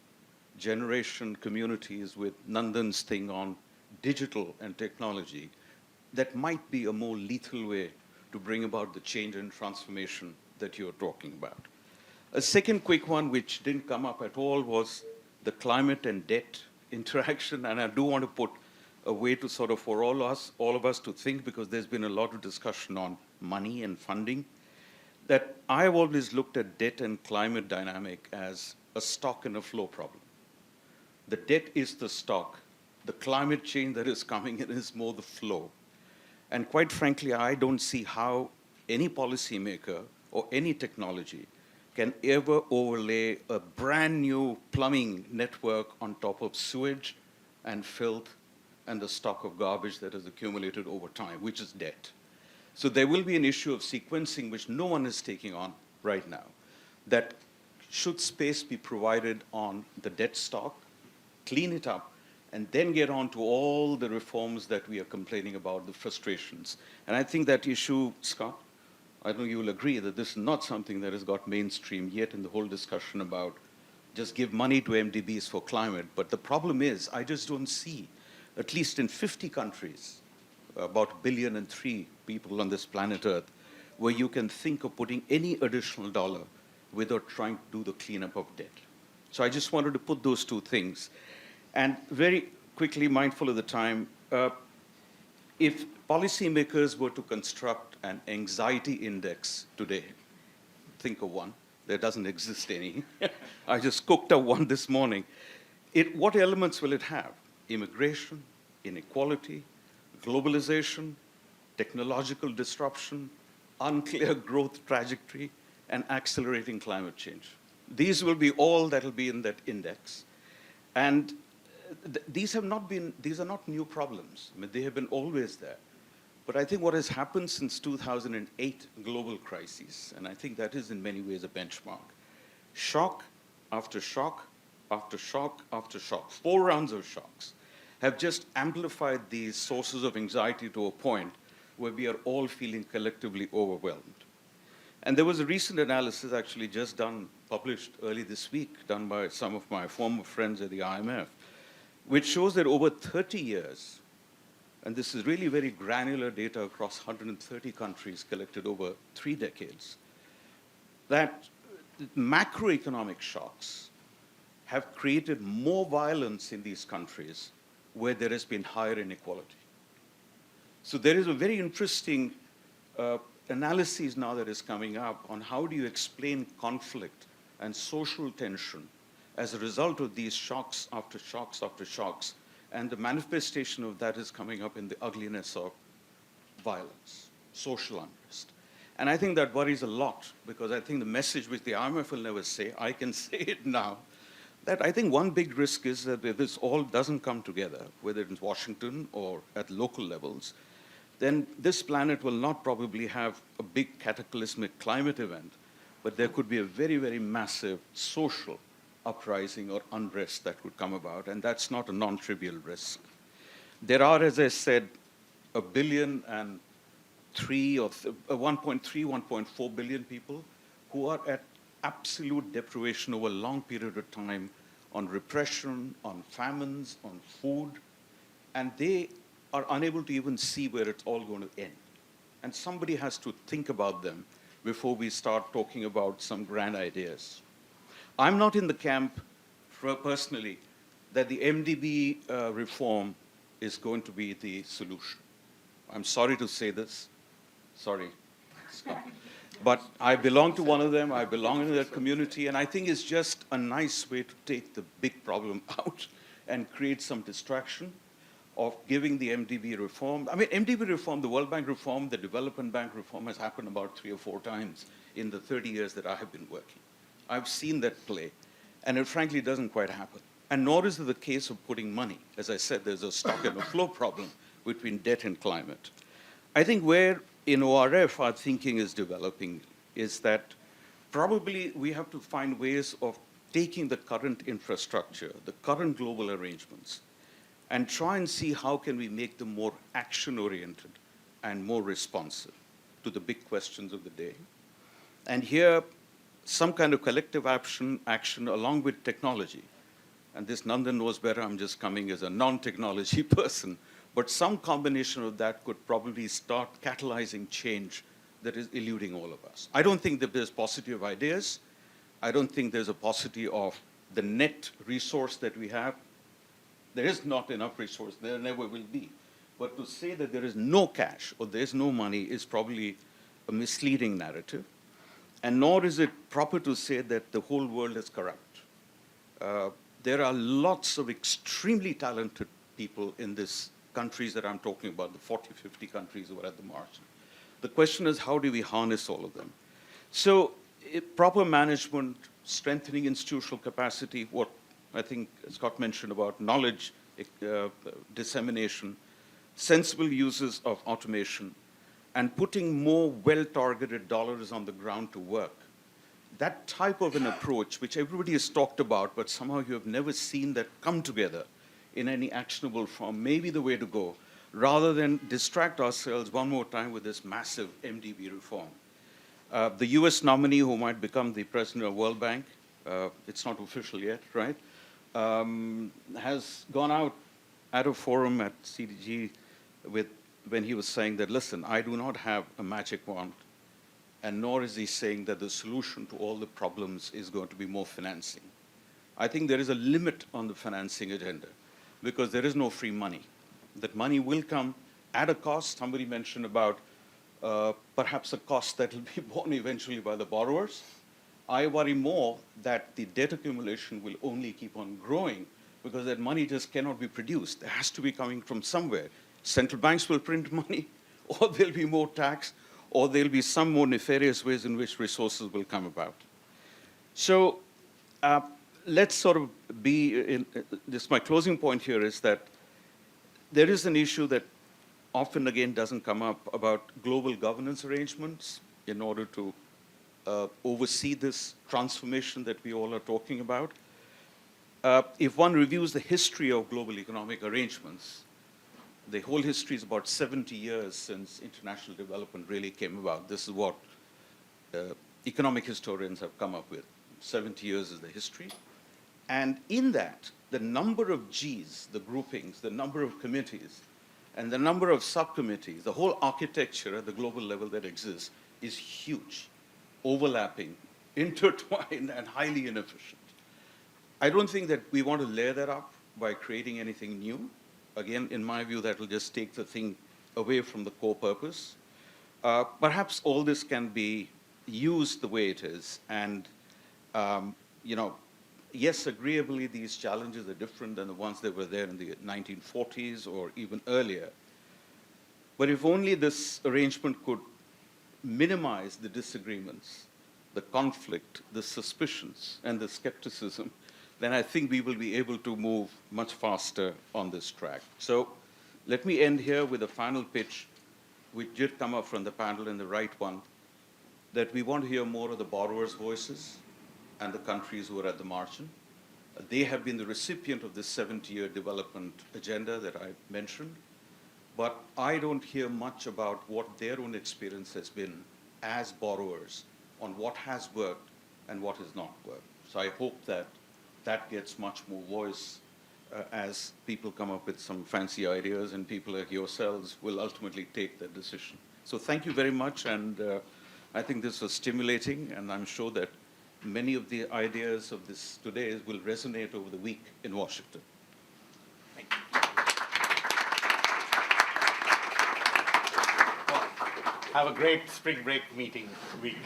generation communities with Nandan's thing on digital and technology. That might be a more lethal way to bring about the change and transformation that you're talking about. A second quick one, which didn't come up at all, was the climate and debt interaction. And I do want to put a way to sort of for all of us to think, because there's been a lot of discussion on money and funding, that I've always looked at debt and climate dynamic as a stock and a flow problem. The debt is the stock. The climate change that is coming in is more the flow. And quite frankly, I don't see how any policymaker or any technology can ever overlay a brand new plumbing network on top of sewage and filth and the stock of garbage that has accumulated over time, which is debt. So there will be an issue of sequencing, which no one is taking on right now, that should space be provided on the debt stock, clean it up, and then get on to all the reforms that we are complaining about, the frustrations. And I think that issue, Scott, I know you will agree that this is not something that has got mainstream yet in the whole discussion about just give money to MDBs for climate. But the problem is, I just don't see, at least in 50 countries, about 1.3 billion people on this planet Earth, where you can think of putting any additional dollar without trying to do the cleanup of debt. So I just wanted to put those two things. And very quickly, mindful of the time, if policymakers were to construct an anxiety index today, think of one, there doesn't exist any. I just cooked up one this morning. What elements will it have? Immigration, inequality, globalization, technological disruption, unclear growth trajectory, and accelerating climate change. These will be all that will be in that index. And these are not new problems. I mean, they have been always there. But I think what has happened since 2008 global crisis, and I think that is in many ways a benchmark, shock after shock after shock after shock, 4 rounds of shocks, have just amplified these sources of anxiety to a point where we are all feeling collectively overwhelmed. And there was a recent analysis actually just published early this week, done by some of my former friends at the IMF, which shows that over 30 years, and this is really very granular data across 130 countries collected over 3 decades, that macroeconomic shocks have created more violence in these countries where there has been higher inequality. So there is a very interesting analysis now that is coming up on how do you explain conflict and social tension as a result of these shocks after shocks after shocks, and the manifestation of that is coming up in the ugliness of violence, social unrest. And I think that worries a lot, because I think the message which the IMF will never say, I can say it now, that I think one big risk is that if this all doesn't come together, whether it's Washington or at local levels, then this planet will not probably have a big cataclysmic climate event, but there could be a very, very massive social uprising or unrest that could come about, and that's not a non-trivial risk. There are, as I said, 1.3 or 1.4 billion people who are at absolute deprivation over a long period of time on repression, on famines, on food, and they are unable to even see where it's all going to end. And somebody has to think about them before we start talking about some grand ideas. I'm not in the camp, personally, that the MDB reform is going to be the solution. I'm sorry to say this. Sorry, Scott. But I belong to one of them, I belong in that community, and I think it's just a nice way to take the big problem out and create some distraction of giving the MDB reform. I mean, MDB reform, the World Bank reform, the Development Bank reform has happened about 3 or 4 times in the 30 years that I have been working. I've seen that play, and it frankly doesn't quite happen. And nor is it the case of putting money. As I said, there's a stock and a flow problem between debt and climate. I think where in ORF our thinking is developing is that probably we have to find ways of taking the current infrastructure, the current global arrangements, and try and see how can we make them more action-oriented and more responsive to the big questions of the day. And here, some kind of collective action along with technology. And this Nandan knows better, I'm just coming as a non-technology person, but some combination of that could probably start catalyzing change that is eluding all of us. I don't think that there's paucity of ideas. I don't think there's a paucity of the net resource that we have. There is not enough resource, there never will be. But to say that there is no cash or there's no money is probably a misleading narrative. And nor is it proper to say that the whole world is corrupt. There are lots of extremely talented people in these countries that I'm talking about, the 40, 50 countries who are at the margin. The question is, how do we harness all of them? So proper management, strengthening institutional capacity, what I think Scott mentioned about knowledge dissemination, sensible uses of automation, and putting more well-targeted dollars on the ground to work. That type of an approach, which everybody has talked about, but somehow you have never seen that come together in any actionable form, may be the way to go, rather than distract ourselves one more time with this massive MDB reform. The US nominee who might become the president of World Bank, it's not official yet, right, has gone out at a forum at CDG when he was saying that, listen, I do not have a magic wand, and nor is he saying that the solution to all the problems is going to be more financing. I think there is a limit on the financing agenda because there is no free money. That money will come at a cost. Somebody mentioned about perhaps a cost that will be borne eventually by the borrowers. I worry more that the debt accumulation will only keep on growing because that money just cannot be produced. It has to be coming from somewhere. Central banks will print money, or there'll be more tax, or there'll be some more nefarious ways in which resources will come about. So let's sort of be in this. My closing point here is that there is an issue that often again doesn't come up about global governance arrangements in order to oversee this transformation that we all are talking about. If one reviews the history of global economic arrangements, the whole history is about 70 years since international development really came about. This is what economic historians have come up with. 70 years is the history. And in that, the number of Gs, the groupings, the number of committees, and the number of subcommittees, the whole architecture at the global level that exists is huge, overlapping, intertwined, and highly inefficient. I don't think that we want to layer that up by creating anything new. Again, in my view, that will just take the thing away from the core purpose. Perhaps all this can be used the way it is. And, yes, agreeably, these challenges are different than the ones that were there in the 1940s or even earlier. But if only this arrangement could minimize the disagreements, the conflict, the suspicions, and the skepticism, then I think we will be able to move much faster on this track. So let me end here with a final pitch, which did come up from the panel, and the right one, that we want to hear more of the borrowers' voices and the countries who are at the margin. They have been the recipient of this 70-year development agenda that I mentioned, but I don't hear much about what their own experience has been as borrowers on what has worked and what has not worked. So I hope that that gets much more voice as people come up with some fancy ideas, and people like yourselves will ultimately take that decision. So thank you very much, and I think this was stimulating, and I'm sure that many of the ideas of this today will resonate over the week in Washington. Thank you. Well, have a great spring break meeting week.